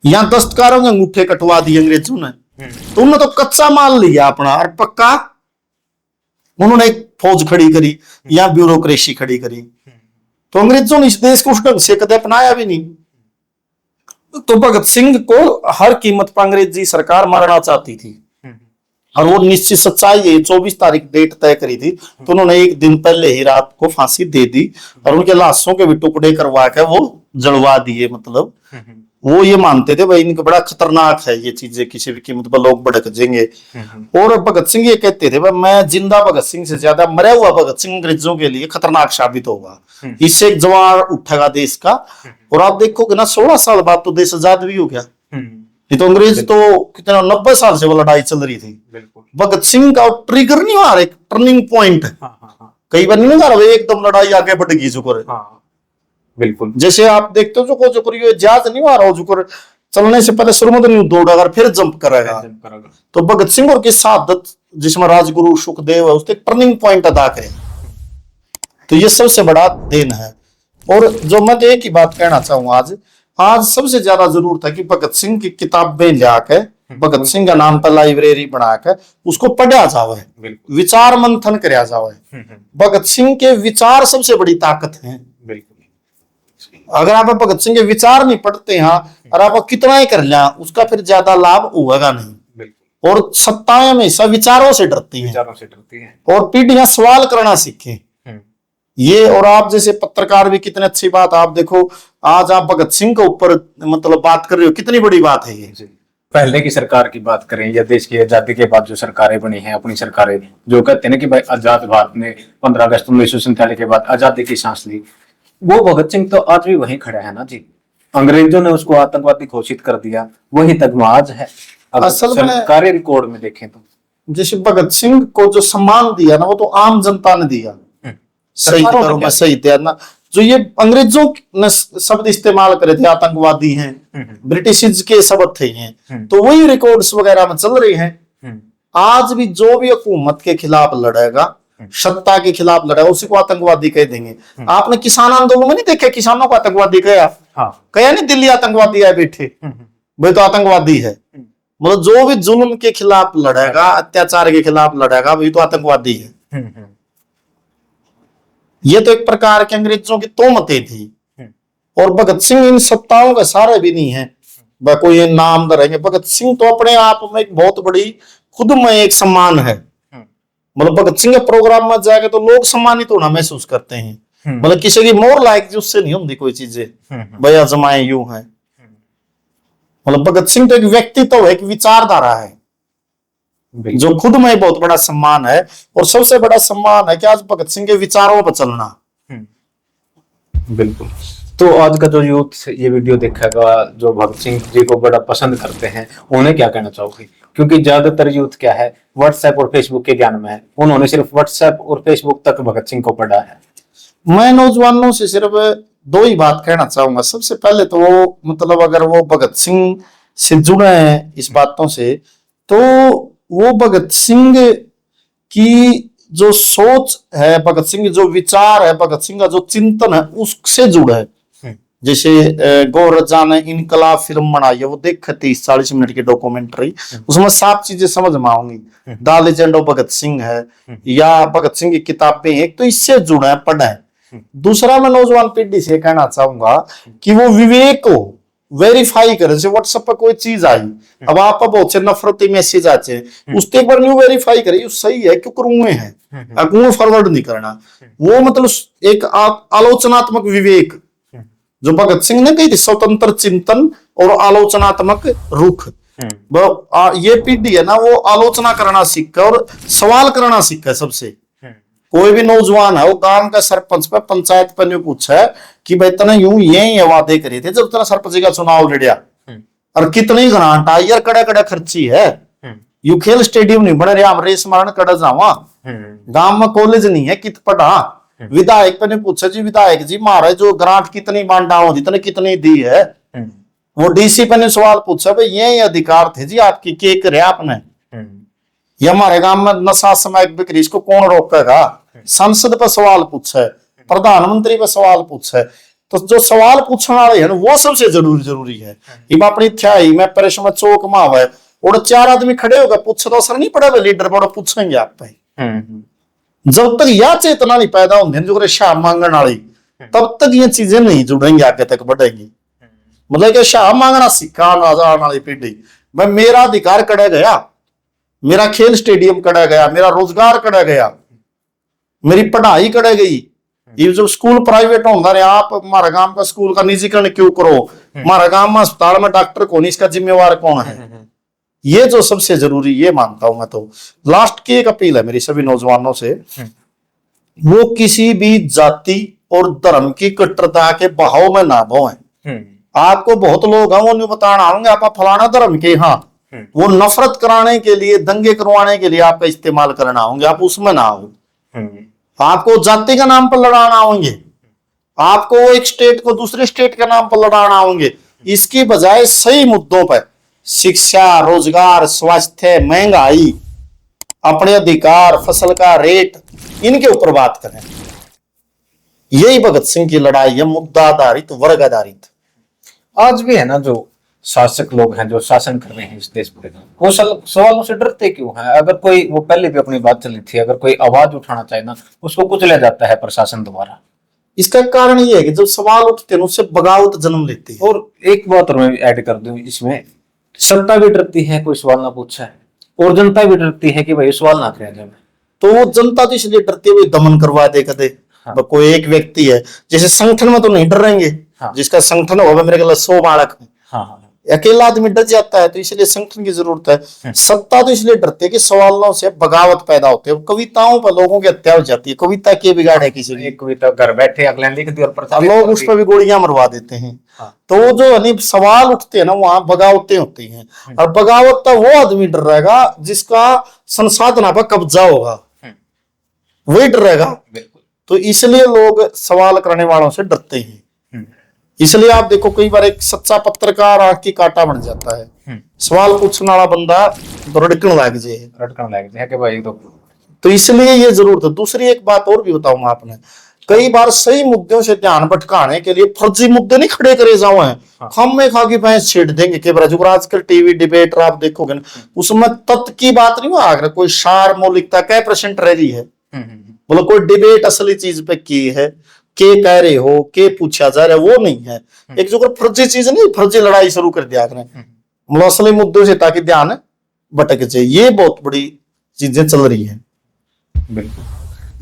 यहाँ दस्तकारों के अंगूठे कटवा दिए अंग्रेजों ने। तो उन्होंने तो कच्चा माल लिया अपना, और पक्का उन्होंने एक फौज खड़ी करी, यहाँ ब्यूरोक्रेसी खड़ी करी। तो अंग्रेजों ने इस देश को उस ढंग से कदे अपनाया भी नहीं। तो भगत सिंह को हर कीमत पर अंग्रेजी सरकार मारना चाहती थी, और वो निश्चित सच्चाई है। 24 तारीख डेट तय करी थी, तो उन्होंने एक दिन पहले ही रात को फांसी दे दी, और उनके लाशों के भी टुकड़े करवा के वो जलवा दिए। मतलब वो ये मानते थे भाई इनका बड़ा खतरनाक है ये चीजें, किसी भी कीमत पर लोग भड़क जाएंगे। और भगत सिंह ये कहते थे भाई मैं जिंदा भगत सिंह से ज्यादा मरा हुआ भगत सिंह अंग्रेजों के लिए खतरनाक साबित होगा, इससे एक जवान उठेगा देश का। और आप देखोगे ना 16 साल बाद तो देश आजाद भी हो गया। नहीं तो अंग्रेज तो कितना 90 साल से वो लड़ाई चल रही थी। भगत सिंह का ट्रिगर नहीं आ रहा, एक टर्निंग पॉइंट। कई बार नहीं आ रहा एकदम लड़ाई आगे बढ़ गई जुकर। बिल्कुल जैसे आप देखते हो जो जुकर ये जहाज नहीं आ रहा, जुकर चलने से पहले शुरू में दौड़ेगा फिर जंप करेगा। तो भगत सिंह और की शहादत जिसमें राजगुरु सुखदेव है, उसने टर्निंग पॉइंट अदा करे। तो ये सबसे बड़ा देन है। और जो मैं एक ही बात कहना चाहूंगा, आज सबसे ज्यादा जरूरत है कि भगत सिंह की किताबें लाके, भगत सिंह का नाम पर लाइब्रेरी बना के उसको पढ़ा जावे, विचार मंथन कराया जावे। भगत सिंह के विचार सबसे बड़ी ताकत है। अगर आप भगत सिंह के विचार नहीं पढ़ते हैं और आप कितना ही कर लिया, उसका फिर ज्यादा लाभ होगा नहीं। और सत्ताएं हमेशा विचारों से डरती हैं, और पीढ़ियां सवाल करना सीखें ये। और आप जैसे पत्रकार भी कितनी अच्छी बात, आप देखो आज आप भगत सिंह के ऊपर मतलब बात कर रहे हो, कितनी बड़ी बात है ये। पहले की सरकार की बात करें या देश की आजादी के बाद जो सरकारें बनी हैं, अपनी सरकारें जो कहते हैं कि भाई आजाद भारत ने 15 अगस्त 1947 के बाद आजादी की सांस ली, वो भगत सिंह तो आज भी वहीं खड़ा है ना जी। अंग्रेजों ने उसको आतंकवादी घोषित कर दिया, वही तगमा आज है। असल में सरकारी रिकॉर्ड में देखें तो जैसे भगत सिंह को जो सम्मान दिया ना, वो तो आम जनता ने दिया। सही करो मैं सही थे ना, जो ये अंग्रेजों ने शब्द इस्तेमाल करे थे आतंकवादी हैं, ब्रिटिश के शब्द थे ये, तो वही रिकॉर्ड्स वगैरह में चल रही हैं। आज भी जो भी हुकूमत के खिलाफ लड़ेगा, सत्ता के खिलाफ लड़ेगा, उसी को आतंकवादी कह देंगे। आपने किसान आंदोलन में नहीं देखे किसानों को आतंकवादी कहा? कहा नहीं दिल्ली आतंकवादी है बैठे, भाई तो आतंकवादी है। मतलब जो भी जुल्म के खिलाफ लड़ेगा, अत्याचार के खिलाफ लड़ेगा, वही तो आतंकवादी है। ये तो एक प्रकार के अंग्रेजों की तोहमतें थी। और भगत सिंह इन सत्ताओं का सारे भी नहीं है, कोई नाम धरेंगे। भगत सिंह तो अपने आप में एक बहुत बड़ी खुद में एक सम्मान है। मतलब भगत सिंह के प्रोग्राम में जाके तो लोग सम्मानित होना महसूस करते हैं। मतलब किसी की मोर लायक उससे नहीं होती कोई चीजें, भैया जमाए यूं है। मतलब भगत सिंह तो एक व्यक्तित्व है, एक विचारधारा है, जो खुद में बहुत बड़ा सम्मान है। और सबसे बड़ा सम्मान है कि आज भगत सिंह के विचारों पर चलना। बिल्कुल। तो आज का जो यूथ ये वीडियो देखेगा, जो भगत सिंह जी को बड़ा पसंद करते हैं, उन्हें क्या कहना चाहोगे? क्योंकि ज्यादातर यूथ क्या है, व्हाट्सएप और फेसबुक के ज्ञान में है, उन्होंने सिर्फ व्हाट्सएप और फेसबुक तक भगत सिंह को पढ़ा है। मैं नौजवानों से सिर्फ दो ही बात कहना चाहूंगा। सबसे पहले तो वो मतलब अगर वो भगत सिंह से जुड़े हैं इस बातों से, तो वो भगत सिंह की जो सोच है, भगत सिंह की जो विचार है, भगत सिंह का जो चिंतन है, उससे जुड़े है। जैसे गौरजा ने इनकलाब फिल्म बनाई है, वो देख 30-40 मिनट की डॉक्यूमेंट्री, उसमें साफ चीजें समझ में आऊंगी। The legend of Bhagat Singh है, या भगत सिंह की किताबें एक तो इससे जुड़े हैं, पढ़े। दूसरा मैं नौजवान पीढ़ी से कहना चाहूंगा कि वो विवेक को वेरीफाई करे। जैसे व्हाट्सएप पर कोई चीज आई, अब आप बहुत से नफरती मैसेज आते हैं, उसके एक बार न्यू वेरीफाई करे सही है क्यों करूंगे हैं, अगुए फॉरवर्ड नहीं करना। वो मतलब एक आलोचनात्मक विवेक जो भगत सिंह ने कही थी, स्वतंत्र चिंतन और आलोचनात्मक रुख। ये पीढ़ी है ना, वो आलोचना करना सीखे और सवाल करना सीखे। सबसे कोई भी नौजवान है, वो गांव का सरपंच पे पंचायत पे नहीं पूछा कि भाई तने यूं ये वादे करे थे जब तेरा सरपंच का चुनाव लड़िया, और कितनी ग्रांट आई यार, कड़ा कड़ा खर्ची है। यू खेल स्टेडियम नहीं बने रहे, हम रेस मारन कड़ा जावा, गांव में कॉलेज नहीं है, कित पढ़ा। विधायक पे ने पूछा जी विधायक जी महाराज जो ग्रांट कितनी बांटा हो, इतने कितनी दी है। वो डीसी पे ने सवाल पूछा भाई ये अधिकार थे जी आपकी, के करे आपने। ये हमारे गांव में नशा समैक बिक्री, इसको कौन रोकेगा? संसद पर सवाल पूछे, प्रधानमंत्री पर सवाल पूछे, तो जो सवाल पूछने वाले हैं वो सबसे जरूरी है। इम अपनी थ्याई में परेश में चौक माव है और 4 आदमी खड़े होगा, पूछे तो असर नहीं पड़ेगा लीडर बड़ा पूछेंगे आप पे। जब तक यह चेतना नहीं पैदा होती जो शाह मांगने वाली, तब तक ये चीजें नहीं जुड़ेंगी, आगे तक बढ़ेंगी। मतलब कि शाह मांगना सीखा वाली पीढ़ी मैं मेरा अधिकार कड़ा गया, मेरा खेल स्टेडियम कड़ा गया, मेरा रोजगार कड़ा गया, मेरी पढ़ाई कड़े गई। ये जो स्कूल प्राइवेट होता रहे, आप हमारा गांव का स्कूल का निजीकरण क्यों करो? हमारा गांव में अस्पताल में डॉक्टर कौन, इसका जिम्मेवार कौन है? ये जो सबसे जरूरी, ये मानता हूं मैं। तो लास्ट की एक अपील है मेरी सभी नौजवानों से, वो किसी भी जाति और धर्म की कट्टरता के बहाव में ना बहें। आपको बहुत लोग हैं वो नहीं बताना होंगे आप फलाना धर्म के, हाँ वो नफरत कराने के लिए, दंगे करवाने के लिए आपका इस्तेमाल करना होंगे, आप उसमें ना हो। आपको जाति का नाम पर लड़ाना होंगे, आपको एक स्टेट को दूसरे स्टेट के नाम पर लड़ाना होंगे। इसकी बजाय सही मुद्दों पर, शिक्षा, रोजगार, स्वास्थ्य, महंगाई, अपने अधिकार, फसल का रेट, इनके ऊपर बात करें। यही भगत सिंह की लड़ाई है, मुद्दा आधारित, वर्ग आधारित। आज भी है ना जो शासक लोग हैं जो शासन कर रहे हैं इस देश पर, वो सवालों से डरते क्यों हैं? अगर कोई, वो पहले भी अपनी बात चली थी, अगर कोई आवाज उठाना चाहे ना उसको कुचला जाता है प्रशासन द्वारा। इसका कारण ये है कि जब सवाल उठते हैं उससे बगावत जन्म लेती है। और एक बात और मैं ऐड कर दूं इसमें, सत्ता भी डरती है कोई सवाल ना पूछा है, और जनता भी डरती है कि भाई सवाल ना किया जाए। तो वो जनता तो इसलिए डरती है, दमन करवा दे कदे। हाँ। कोई एक व्यक्ति है, जैसे संगठन में तो नहीं डर रहेंगे। हाँ। जिसका संगठन होगा मेरे ख्याल 100 बालक, हाँ। अकेला आदमी डर जाता है, तो इसलिए संगठन की जरूरत है। सत्ता तो इसलिए डरती है कि सवालों से बगावत पैदा होती है, कविताओं पर लोगों की हत्या हो जाती है। कविता के बिगाड़े किसी ने, कविता घर बैठे अगले लिख दी और लोग उस पर भी गोलियां मरवा देते हैं। हाँ। तो वो जो सवाल उठते हैं ना, वहां बगावतें होती हैं, और बगावत तो वो आदमी डर रहेगा जिसका संसाधन पर कब्जा होगा, वही डर रहेगा। तो इसलिए लोग सवाल करने वालों से डरते हैं। इसलिए आप देखो कई बार एक सच्चा पत्रकार आंख की कांटा बन जाता है, सवाल पूछने वाला बंदा तो रड़कन लग जाए कि भाई। तो इसलिए ये जरूरत है। दूसरी एक बात और भी बताऊंगा, आपने कई बार सही मुद्दों से ध्यान भटकाने के लिए फर्जी मुद्दे नहीं खड़े करे जाओ हैं। हम में खा की भैंस छेड़ देंगे के बार। जो आजकल टीवी डिबेट आप देखोगे ना, उसमें तथ्य की बात नहीं हुआ, कोई सार मौलिकता क्या % रह रही है, बोलो कोई डिबेट असली चीज पे की है, के कह रहे हो, के पूछा जा रहा है, वो नहीं है। एक जो फर्जी चीज नहीं, फर्जी लड़ाई शुरू कर दिया आपने, मतलब असली मुद्दों से, ताकि ध्यान भटक जाए। ये बहुत बड़ी चीजें चल रही है। बिल्कुल,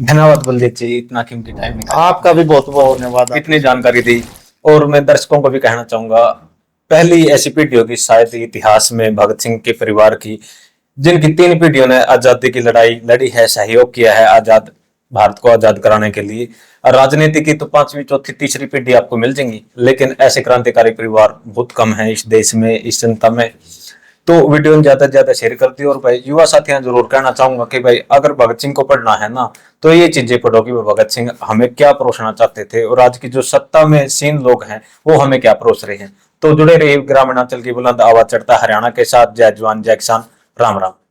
धन्यवाद बलदेव जी, इतना कीमती टाइम निकाला। आपका भी बहुत बहुत धन्यवाद, इतनी जानकारी दी। और मैं दर्शकों को भी कहना चाहूंगा, पहली ऐसी पीढ़ी होगी शायद इतिहास में भगत सिंह के परिवार की, जिनकी 3 पीढ़ियों ने आजादी की लड़ाई लड़ी है, सहयोग किया है आजाद भारत को आजाद कराने के लिए। राजनीति की तो 5वीं, 4थी, 3री पीढ़ी आपको मिल जाएंगी, लेकिन ऐसे क्रांतिकारी परिवार बहुत कम है इस देश में, इस जनता में। तो वीडियो में ज्यादा से ज्यादा शेयर कर दियो। और भाई युवा साथियों जरूर कहना चाहूंगा कि भाई अगर भगत सिंह को पढ़ना है ना, तो ये चीजें पढ़ो कि भगत सिंह हमें क्या परोसना चाहते थे, और आज की जो सत्ता में सीन लोग हैं वो हमें क्या परोस रहे हैं। तो जुड़े रहिए ग्रामीण अंचल की बुलंद आवाज चढ़ता हरियाणा के साथ। जय जवान जय किसान, राम राम।